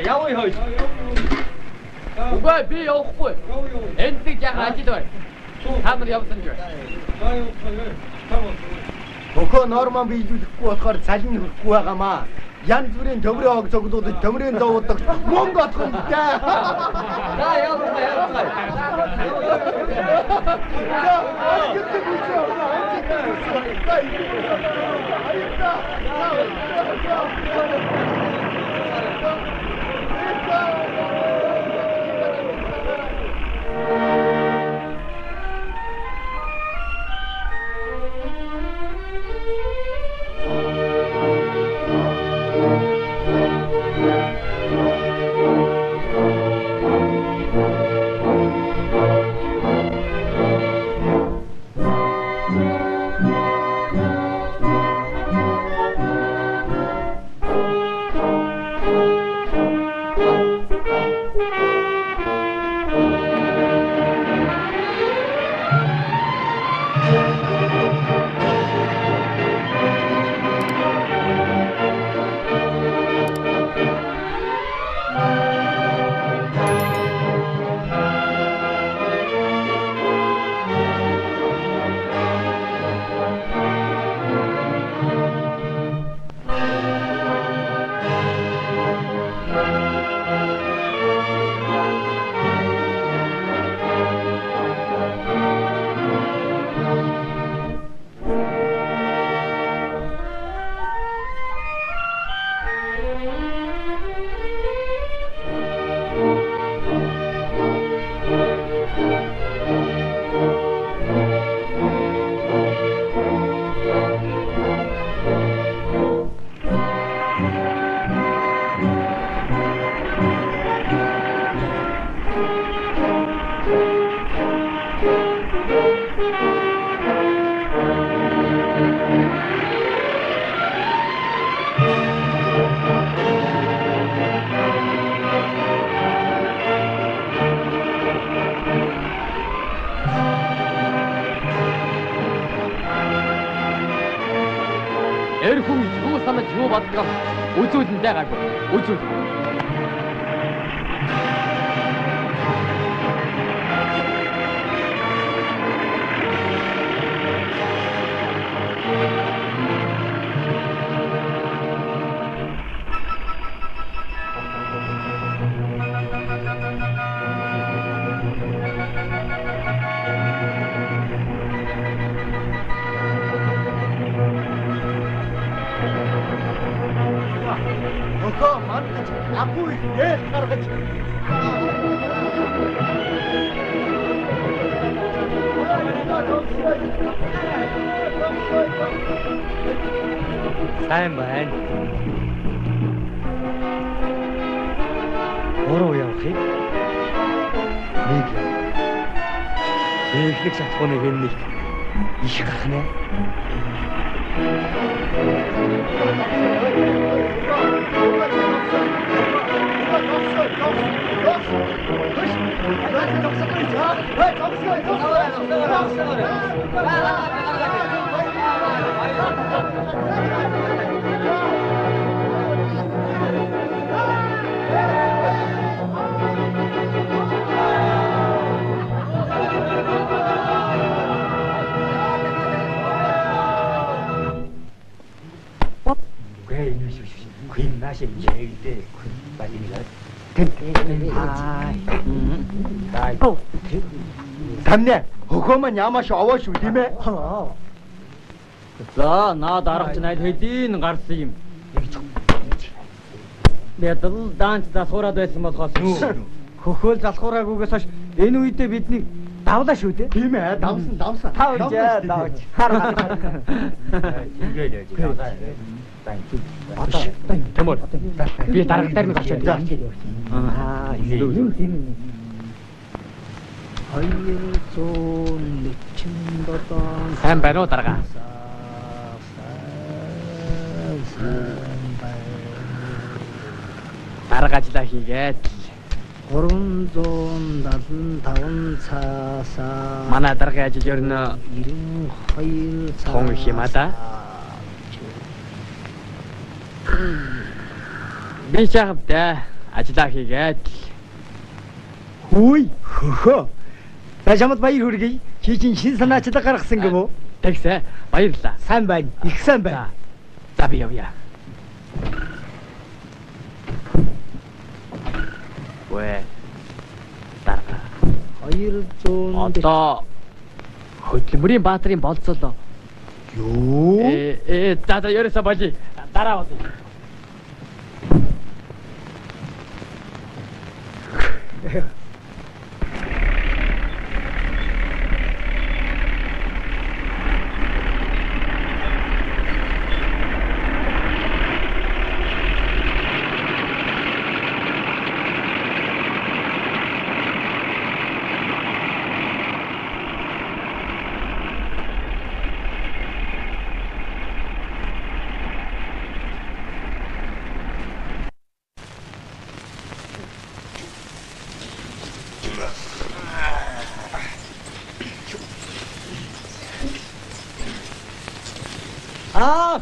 Speaker 4: Явъя хөөе.
Speaker 1: Үгүй би явахгүй. Энд нэг яг ажил байна. Та нар явсан ч байна.
Speaker 2: Хөхөө норман биелүүлэхгүй болохоор цалин хөрөхгүй байгаамаа. Янз бүрийн төмрийн хог цуглуулж төмрийн зоводог мөнгө олох юм дээ.
Speaker 4: За яваа.
Speaker 1: Эр хүн юу санаж юу боддог үзүүлэндээ гайгүй. Үзүүл.
Speaker 2: Хөхөө мандаж агуу дээл гаргаж
Speaker 4: Сайн байна. Өөрөө явахыг
Speaker 2: Нэг эхлэх шатхууны хэнэг их гарахнаа. Queen nasi jadi bagi ni lah. Oh, 담내 그거만 야마시 아와시 우디메.
Speaker 1: За, наа дараач найд хэдийн гарсан юм. Ядал даанч засуураад байсан болохоос хөхөөл залхуураагүйгээс хойш энэ үедээ бидний давлаа шүү дээ.
Speaker 2: Тийм ээ, давсан.
Speaker 1: Давж. Ингээд яа. Тэмор. Би дараах тармиг очоод байна.
Speaker 2: ийм.
Speaker 1: Сайн байна уу дарга? дарга ажиллаа хийгээд
Speaker 8: 375 цаасаа
Speaker 1: манай даргын ажил ер нь
Speaker 8: 92
Speaker 1: том их юм а да. Би чахавтай ажиллаа хийгээд
Speaker 2: Хүй хөхөө. Бажамд баяр хүргэе. Чи чинь шин санаачлаг гаргасан гэв үү?
Speaker 1: тэгсэ баярлаа.
Speaker 2: Сайн байна. Их сайн байна.
Speaker 1: За би явъя. Вэ. Дарга.
Speaker 8: 200
Speaker 1: Одоо хөдөлмөрийн баатрын болцол.
Speaker 2: Юу?
Speaker 1: За ерөөсө болий. Дараа бол.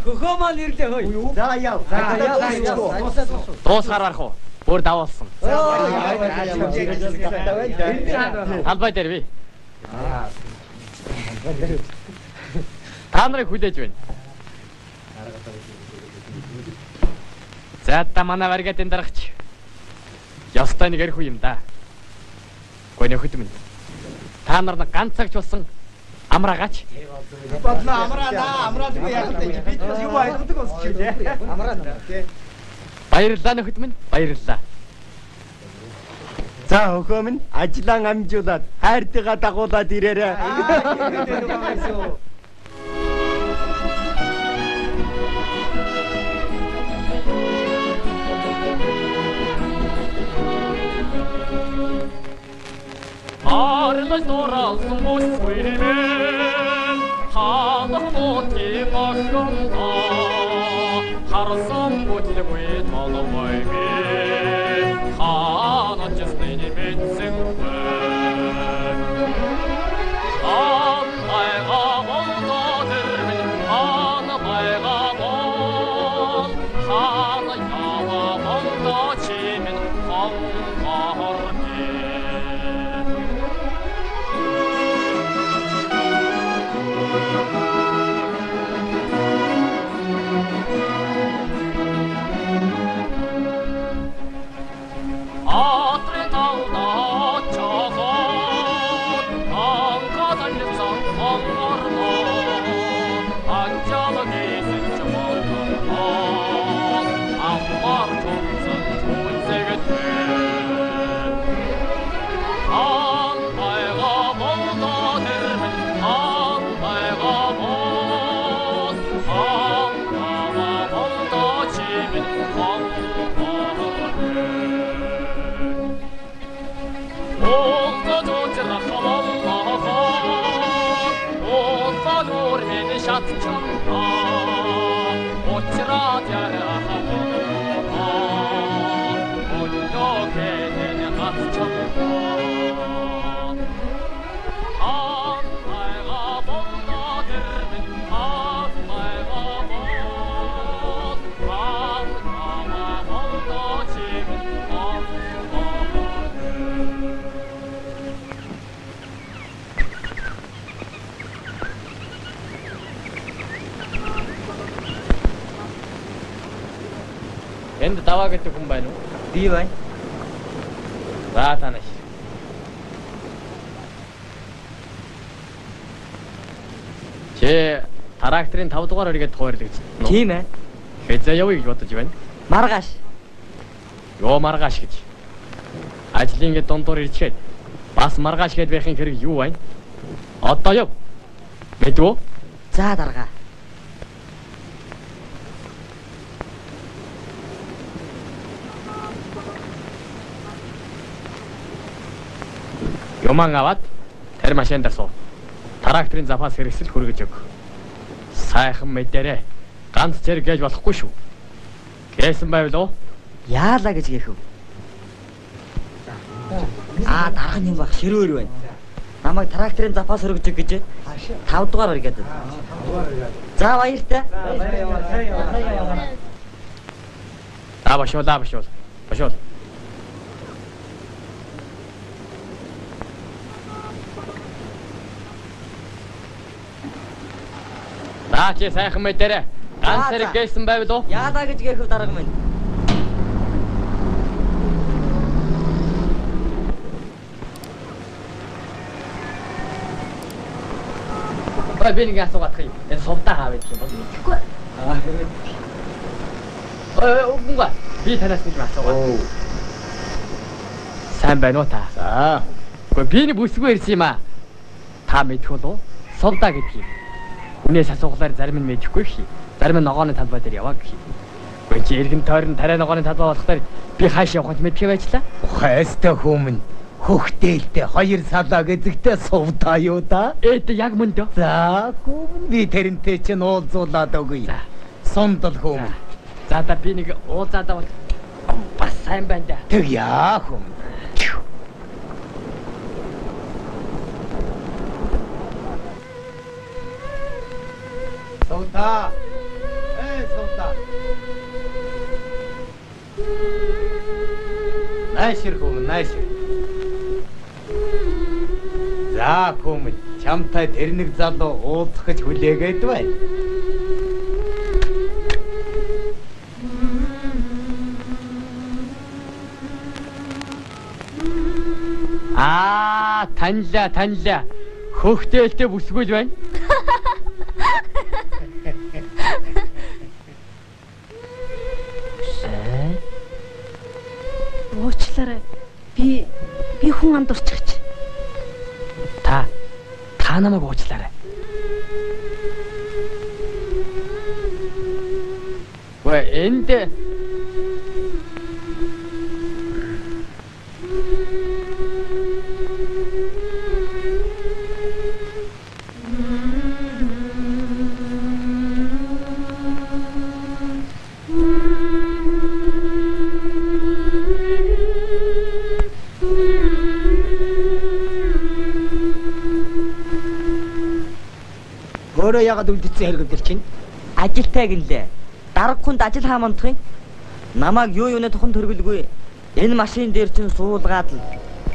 Speaker 2: Хөхөө маань ирлээ хөөе. За яв.
Speaker 1: Дуусгаар арах уу? Өөр давуулсан. Талбай дээр би. Та нарыг хүлээж байна. За та манай варгатын дарагч. Ястай нэг ярих юм да. Гой нөхөд минь. Та нар ганцаагч болсон амраагач.
Speaker 2: Бодлоо амраад би яг л бид бас юу айддаг бас чи дээ. Амраад тий.
Speaker 1: Баярлалаа нөхөд минь. Баярлалаа.
Speaker 2: За хөхөө минь ажлаа амжуулаад хайртайгаа дагуулад ирээрэй.
Speaker 1: Арлал дууралсан бүсгүймэн хаалх мутын огшонда харсан бүтлгүй толгой минь хаанч стыни мэдсэн ан байга болдоор минь ан байга бол хаан ява болдоо чи минь хон Энд даваа гэдэг хүн байна уу?
Speaker 4: Би байна.
Speaker 1: За танаас. Чи тракторын 5 дугаар өргөд хуваарлагдсан.
Speaker 4: Тийм ээ.
Speaker 1: Хэзээ явъя гэж бодож байна?
Speaker 4: Маргааш.
Speaker 1: Йоо маргааш гэж. Ажлын гээд дундуур ирчээд бас маргааш гээд байхын хэрэг юу байна? Одоо яв. Мэдвөө?
Speaker 4: За дарга.
Speaker 1: Юман аваад тэр машинд суу. Тракторын запас хэрэгсэл хүргэж өг. Сайхан мэдэрээ. Ганц зэрэг гэж болохгүй шүү. Гээсэн байвал уу?
Speaker 4: Яалаа гэж гээхв. Дарга юм баг ширүүр байна. Намайг тракторын запас өргөж өг гэж 5 дугаар өргөд. За баяртай.
Speaker 1: Башуул. Башуул. Чи сайхан мэдэрээ. Ганц зэрэг гээсэн байвал уу?
Speaker 4: Яалаа гэж гээхв дарга минь.
Speaker 1: Би нэг асуугаад хий. Энэ сувтаа хаа байдаг юм бол мэдэхгүй. Үгүй. Би танаас нэг асуугаад. Сайн байна уу та?
Speaker 2: За.
Speaker 1: Гэхдээ би нэг бүсгүй ирсэн юм аа. Та мэдэх үү? Сувтаа гэдэг юм. Үнээс асуухлаар зарим нь мэдэхгүй хий. Зарим нь ногооны талбай дээр яваа гэх юм. Гэхдээ чи эргэн тойрон тариа ногооны талбай болохоор би хааш явах гэж мэдхий байжлаа.
Speaker 2: Хайстай хүмүүн хөхтээлтэй 2 салаа гэдэгтэй сувдаа юу да?
Speaker 1: Яг мөн дөө.
Speaker 2: За хүмүүн би тэрнтэй чинь уулзуулаад өгье. Сундал хүмүүн.
Speaker 1: За би нэг уулзаад бол бас сайн байна да.
Speaker 2: Тэг яа хүмүүн. Сувдаа. Сувдаа. Найшир хүмүүн, найшир. За хүмүүн, чамтай тэр нэг залуу уулзах гэж хүлээгээд байна.
Speaker 1: Таньлаа. Хөхтээлтэй бүсгүй л байна.
Speaker 7: Уучлаарай. Би хүн андуурчих.
Speaker 1: Та намайг уучлаарай. Энд
Speaker 2: өөрөө ягаад үлдсэн хэрэгдэл чинь?
Speaker 4: Ажилтай гинлээ. Дарга хүнд ажил хаамандах юм. Намайг юуны тухайн төргөлгүй. Энэ машин дээр чинь суулгаад л.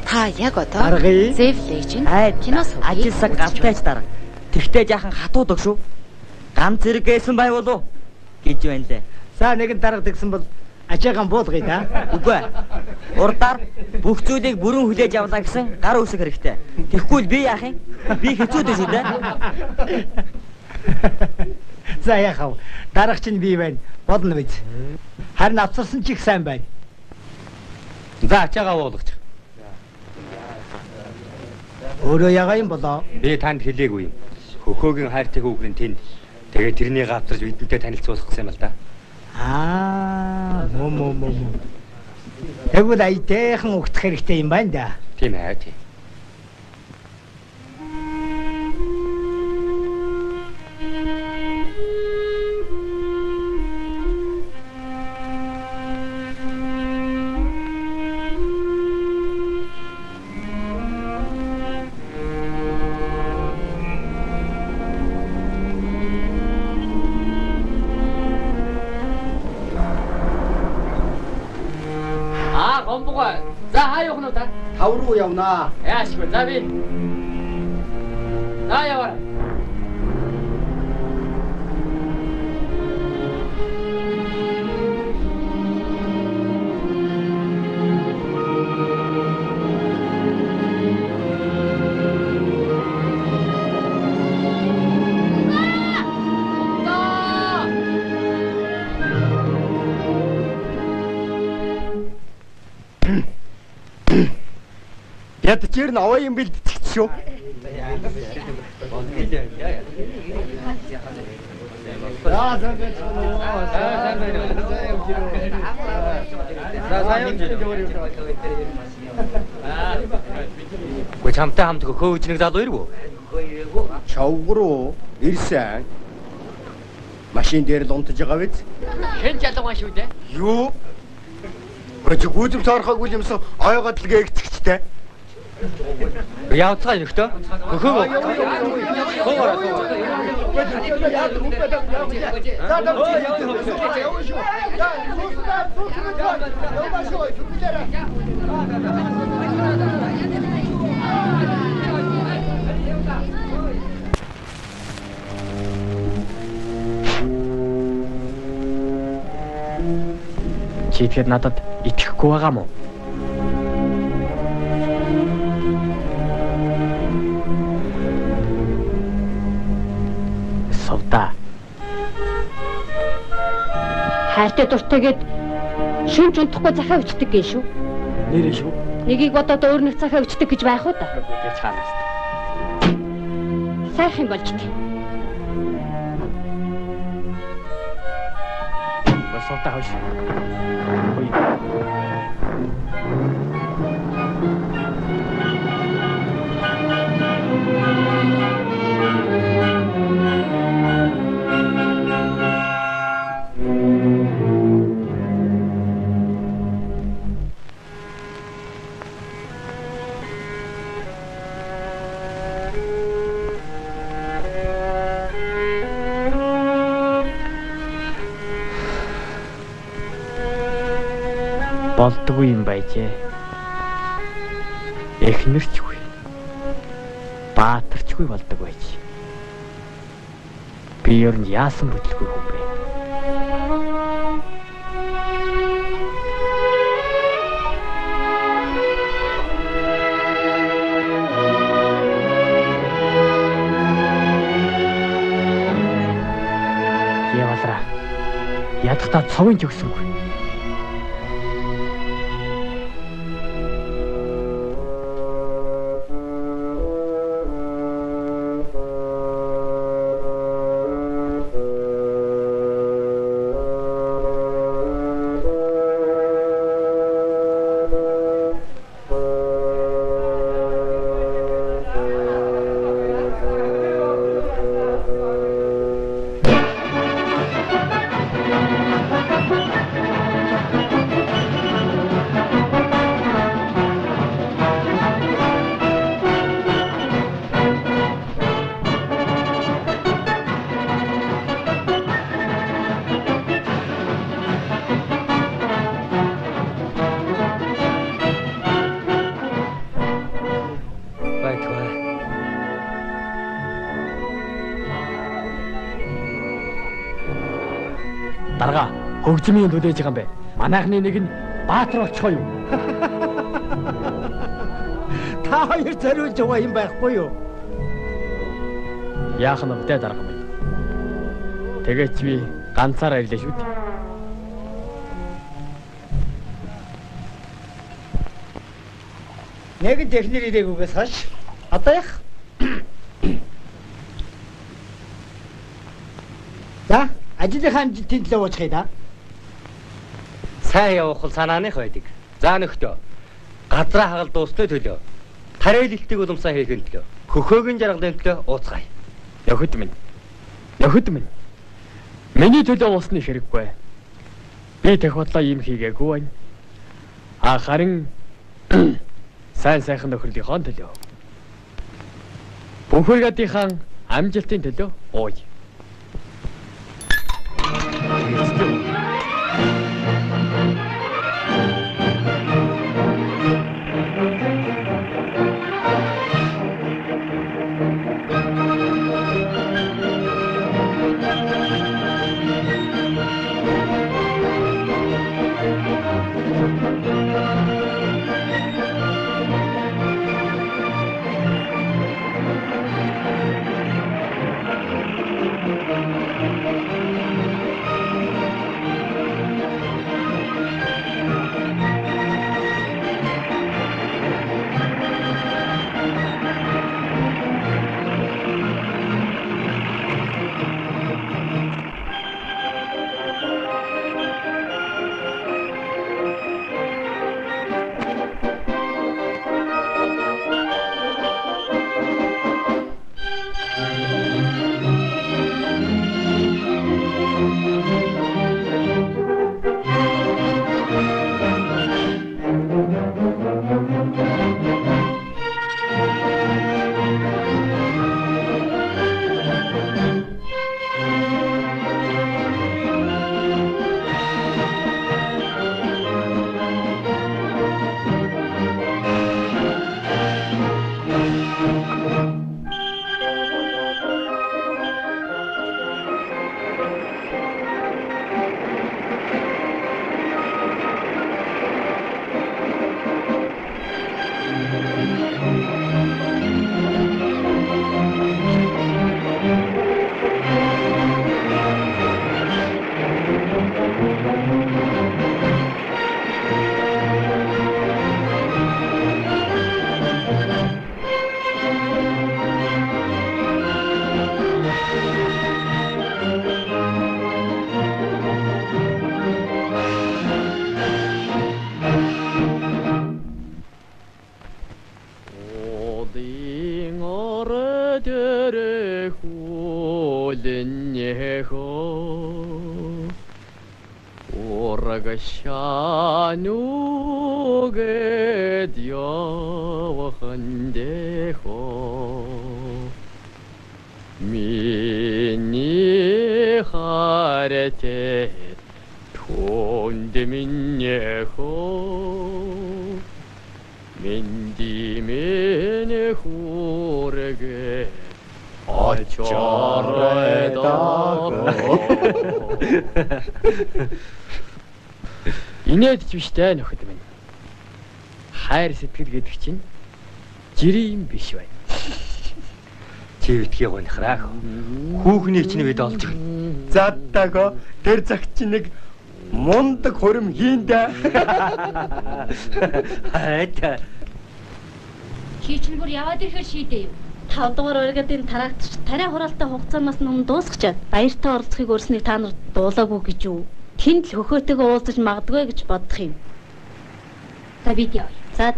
Speaker 6: Та яг одоо Zef Legend кино сувгийг
Speaker 4: ажилсаг галтайч дарга. Тэгтээ жаахан хатууд өг шүү. Ганц зэрэг гээсэн байвал уу гэж байна лээ.
Speaker 2: За нэгэн дарга тэгсэн бол ажаагаан буулгая да.
Speaker 4: Үгүй. Урдаар бүх зүйлийг бүрэн хүлээж авлаа гэсэн гар үсэг хэрэгтэй. Тэгэхгүй л би яах юм? Би хэцүүдээ шүү дээ.
Speaker 2: За яхав. Дарга чинь би байна. Бодно биз. Харин авцарсан ч их сайн байна.
Speaker 4: За ачаагаа уулгач.
Speaker 2: Өөрөө ягаа юм болоо?
Speaker 4: Би танд хэлээгүй юм. Хөхөөгийн хайртай хүүхэн тэнд. Тэгээд тэрнийг авчирч бидэнтэй танилцуулах гэсэн юм л да.
Speaker 2: Мөн. Тэгвэл аятайхан угтах хэрэгтэй юм байна да.
Speaker 4: Тийм ээ тийм.
Speaker 1: Гомбогоо. За хаа явах нь та?
Speaker 2: Тав руу явнаа.
Speaker 1: Яашгүй. За би. За яваа.
Speaker 2: Ядчээр нь аваа юм бэлдчих шүү.
Speaker 4: Гүй чамтай хамт хөөж нэг залуу ирв үү?
Speaker 2: Чавг руу ирсэн. Машин дээр л унтаж байгаа биз?
Speaker 1: Хэн жалгаа шүү дээ?
Speaker 2: Юу? Өч гүйдэм цаархаагүй юмсан ойгоод л гээгдчихтэй.
Speaker 4: Явцгаа нөхтөө. Хөхөө.
Speaker 1: Чи тэгэхээр надад итгэхгүй байгаа мó? Сувда.
Speaker 5: Хайртай дуртайгээд шүнж унтахгүй захаа өчтөг гээ шүү.
Speaker 1: Нэрээ шүү.
Speaker 5: Нэгийг бодоод өөр нэг захаа өчтөг гэж байх уу та?
Speaker 1: Гэж хаанаас.
Speaker 5: Сайхан болж дээ.
Speaker 1: Сувда хойш. Болдгүй юм байжээ. Эхнэрчгүй. Баатарчгүй болдог байж. Би ер нь яасан бүтлгүй хүн бэ? Яваалаа. Ядахтаа цовын ч өгсөнгүй. Дарга хөгжмийн төлөөж байгаа юм бэ. Манайхны нэг нь баатар болчихоо юу?
Speaker 2: Та хоёр зориулж байгаа юм байхгүй юу?
Speaker 1: Яах нь вэ дарга минь? Тэгээч би ганцаараа ирлээ шүү дээ.
Speaker 2: Нэг техник ирээгүйгээс хойш одоо яах? За, ажлынхаа амжилтын төлөө уучих юм да.
Speaker 4: Сайн явах бол санааных байдаг. За нөхдөө. Газраа хагалт дуусны төлөө. Тариалалтыг уламсаа хийхин төлөө. Хөхөөгийн жаргалын төлөө ууцгаая.
Speaker 1: Нөхөд минь. Нөхөд минь. Миний төлөө уусны хэрэггүй. Би тахватлаа юм хийгээгүй байна. Харин сайн сайхан нөхөрлийнхөө төлөө. Бүхэргатийн амжилтын төлөө ууя. Шанугэд явахандехо миний харете тонд миннехо минди мене хурегэ очорэдаго Инээд ч биштэй нөхөд минь. Хайр сэтгэл гэдэг чинь жирийн юм биш бай.
Speaker 4: Чи битгий гонхраах. Хүүхний чинь бид олж гин.
Speaker 2: Заддаго тэр цагт чи нэг мундаг хурим хийндэ.
Speaker 4: Хайта.
Speaker 5: Чи чинь бүр яваад ирэхээр шийдээ юу?
Speaker 7: 5 дугаар ургадын тараагч тариа хураалтаа хугацаанаас өмнө дуусгачаад баяртаа оролцохыг өрснийг та нар дуулаагүй гэж юу? Тэнд л хөхөөтэйгээ уулзаж магадгүй гэж бодох юм.
Speaker 5: За бид яа.
Speaker 7: За.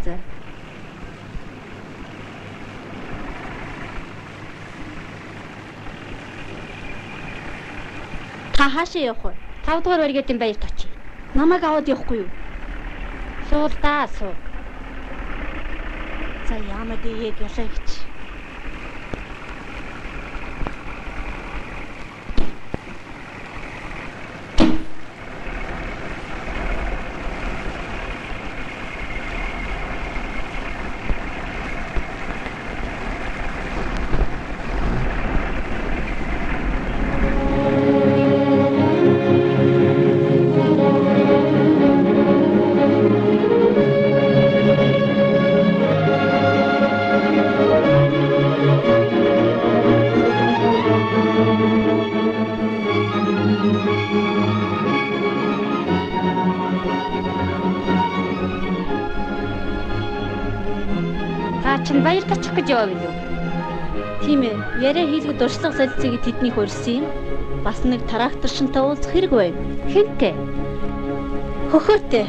Speaker 7: Та хаашаа явах вэ?
Speaker 5: 5 дугаар өргөдийн баярт очие.
Speaker 7: Намайг аваад явахгүй юу?
Speaker 5: Суул даа суу.
Speaker 7: За яамаа дээг ялаа гэж.
Speaker 5: Баяр тачих гэж яваа билүү?
Speaker 7: Тийм ээ. Яриа хийлгэж дуршлаг солилцыг тэдний хөрсөн юм. Бас нэг тракторчтай уулзах хэрэг байв.
Speaker 5: Хинтээ?
Speaker 7: Хөхөөтэй.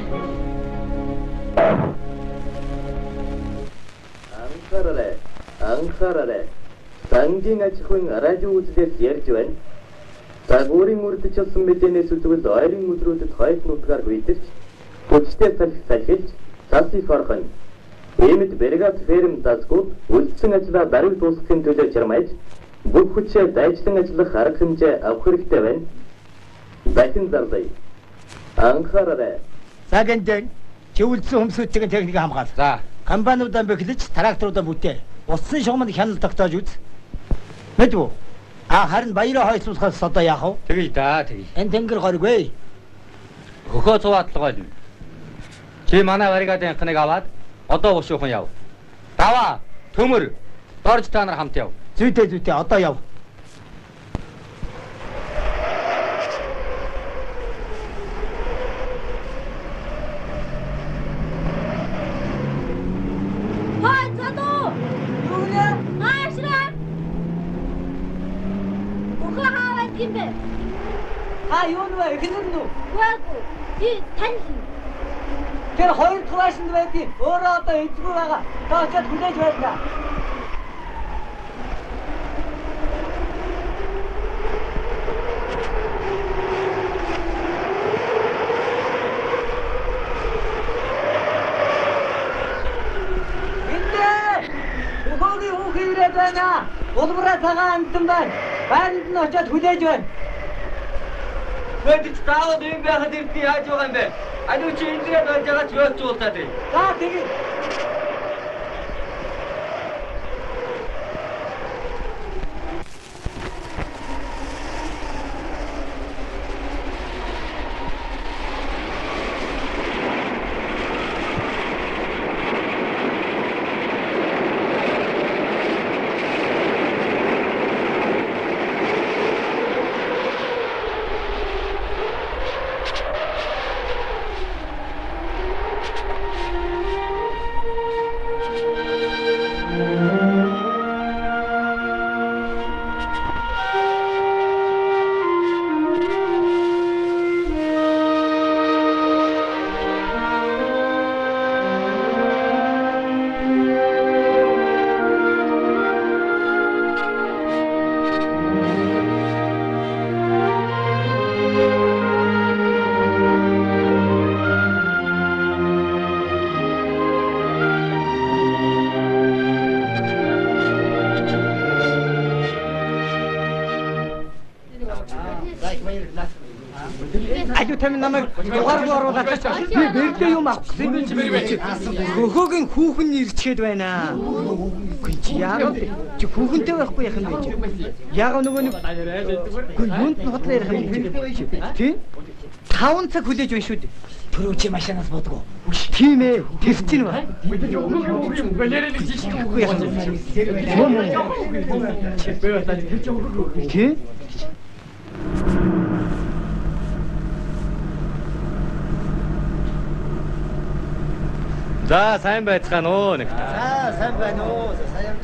Speaker 9: Анхаараарай. Сангийн аж ахуйн радио үзлээс ярьж байна. Загварын үрдчилсэн мэдэнээс үзвэл ойрын өдрүүдэд хойд нутгаар гүйдэж, хүчтэй салхилж, цасыг орхон. Иймд бригад ферм засгууд үлдсэн ажлаа бараг дуусгахын төлөө чармайж, бүх хүчээ дайчлан ажиллах арга хэмжээ авах хэрэгтэй байна. Дахин зарлая. Анхаараарай.
Speaker 2: Цагаан чи үлдсэн хөмсгүүдийн техникийг хамгаал.
Speaker 4: За.
Speaker 2: Комбайнуудаа бэхлэж, тракторуудаа бүтээ. Уцсан шугамд хяналт тогтоож үз. Мэдвүү? Харин баяраа хойшлуулахаас одоо яах вэ?
Speaker 4: Тэгье да, тэгье.
Speaker 2: Энэ тэнгэр горгүй.
Speaker 4: Хөхөө цуваадлага байл. Чи манай бригадын анхныг аваад одоо бушуухан яв. Даваа, төмөр, дорж та нар хамт яв.
Speaker 2: Зүйтэй одоо яв.
Speaker 8: Юу нэ эхлэн нү?
Speaker 5: Үгүй. Чи тань хин.
Speaker 8: Тэр хоёр класснд байдгийг өөрөө одоо эзгүй байгаа. Та очиад хүлээж байлаа. Ирээд байна. Улбараа цагаан амтан байна. Байранд нь очиад хүлээж байна.
Speaker 4: Мэдээж таавал юм байхад ирдээ яаж байгаа юм бэ? Аливаа чи индрээд байж байгаа ч яаж уулзаад вэ?
Speaker 8: За тэгээд Aju тамин намайг дугааргүй оруулаад би бэрдээ юм авах гэсэн. Хөхөөгийн хүүхэн ирчгээд байна. Үгүй чи яа чи хүүхэнтэй байхгүй яах юм бэ чи? Яг нөгөө нэг юунд нь хотлоо ярих юм чи? 5 цаг хүлээж байна шүү дээ. Түрүү чи машинаас бодгоо. Тийм ээ. Тэр чинь ба. Чи?
Speaker 4: За сайн байцгаана уу нэг.
Speaker 2: За сайн байна уу. Сайн явж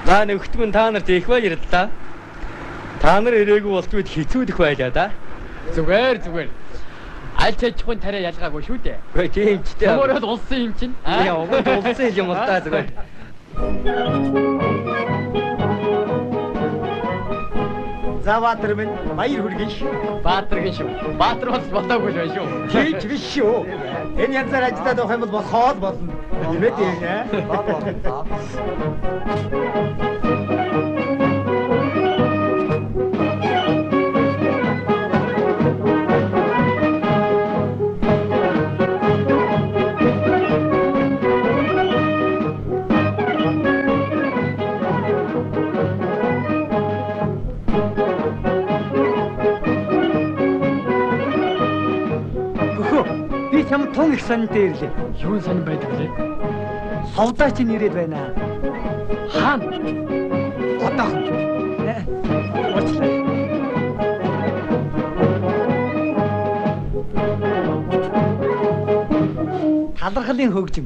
Speaker 4: За
Speaker 2: байна.
Speaker 4: нэгтгэн та нарт их баяр л да. Та нар ирээгүй болтгоо хэцүүдэх байлаа да.
Speaker 1: Зүгээр. Аль ч ачхын тариа ялгаагүй шүү дээ.
Speaker 4: Үгүй тийм ч дээ.
Speaker 1: Өөрөө улсын юм чинь.
Speaker 4: Яа, улсын юм уу та зүгээр.
Speaker 2: За Баатар минь баяр хүргэн ш.
Speaker 1: Баатаргийн шүү. Баатар бол болоогүй л байна шүү.
Speaker 2: Тийч биш шүү. Энэ янзаар ажиллаад авах юм бол болохоо болно. Нэмээд ээ.
Speaker 8: Чам тун их сантай ирлээ.
Speaker 1: Юу сонирн байдаг лээ?
Speaker 8: Совдаа чинь ирээд байна.
Speaker 1: Хаана?
Speaker 8: Одоохон. Уучлаарай. Талархлын хөгжим.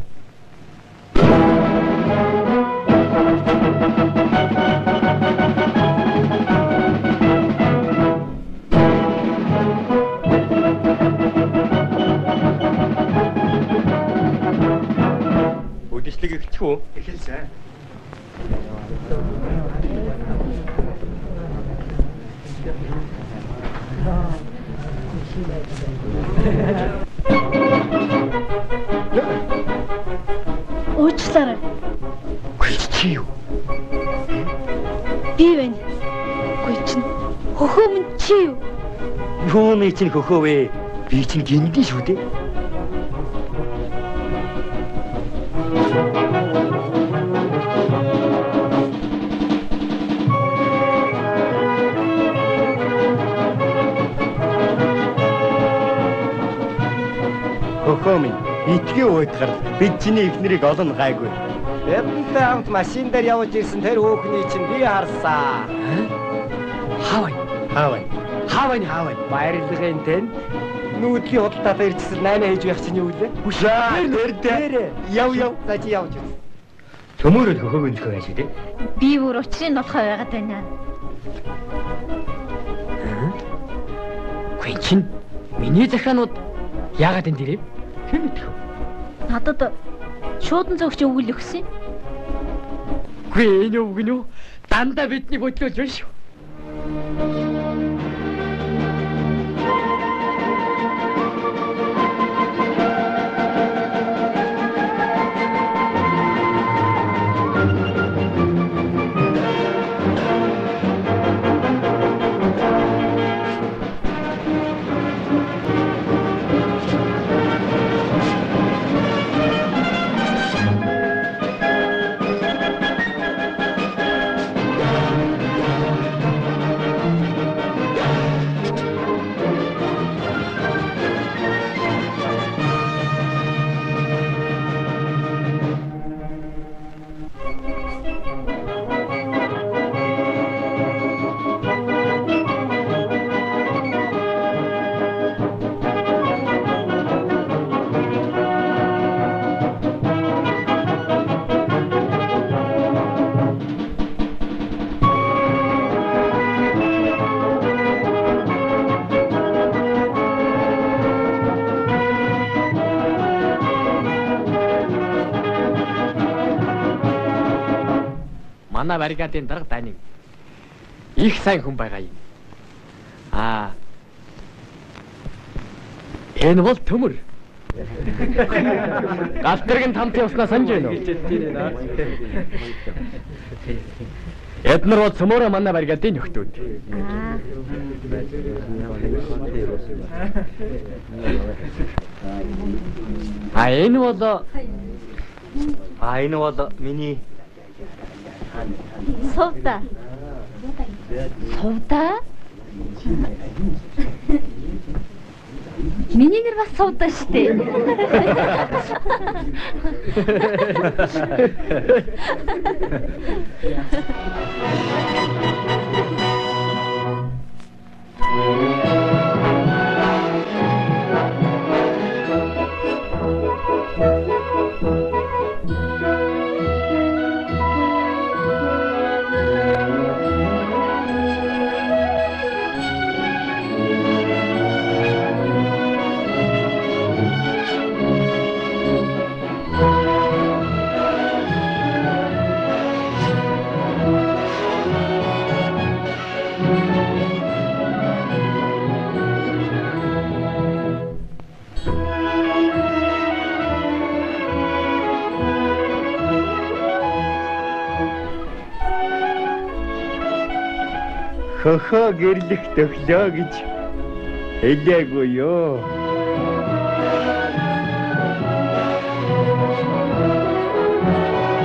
Speaker 4: бичлэг эхлэх үү?
Speaker 2: Эхэлсэн.
Speaker 7: Уучлаарай.
Speaker 2: Чи юу?
Speaker 7: Би байна. Гүй чинь хөхөө минь чи юу?
Speaker 2: Юуны чинь хөхөө вэ? Би чинь гиндий шүү дээ. Хөхөө минь итгий уйтгар бид чиний эхнэрийг олон гайгүй.
Speaker 8: Эднтэй хамт машин дээр явж ирсэн тэр хөөхний чинь би харсан.
Speaker 2: Хаавай.
Speaker 8: Баярлалын тэнд нүүдлийн худалдаа ирчихсэн 8 хийж байх чинь юу вэ?
Speaker 2: Тэр яв.
Speaker 8: За чи явж үз.
Speaker 2: Төмөрөд хөхөөг өнөхөө байж дээ.
Speaker 7: Би бүр учрын болохоо байгаад байна.
Speaker 1: Гүн миний захианууд яагаад энэ дэрээ?
Speaker 2: Хэн мэдэх вэ?
Speaker 7: Надад шуудан зөгч өвгөл өгсөн.
Speaker 1: Гүй энэ үг нь юу? Дандаа бидний бодлооч байна шүү. Манай баррикадын дарга даниг их сайн хүн байгаа юм. Энэ бол төмөр. Галтрын тамт явснаа санаж байна уу? Эднэр бол цөмөрө манай баррикадын нөхдүүд.
Speaker 4: Энэ бол миний
Speaker 7: Сувда. Миний нэр бас Сувда шүү дээ.
Speaker 2: Хөхөө гэрлэх төглөө гэж хэлээгүй юу?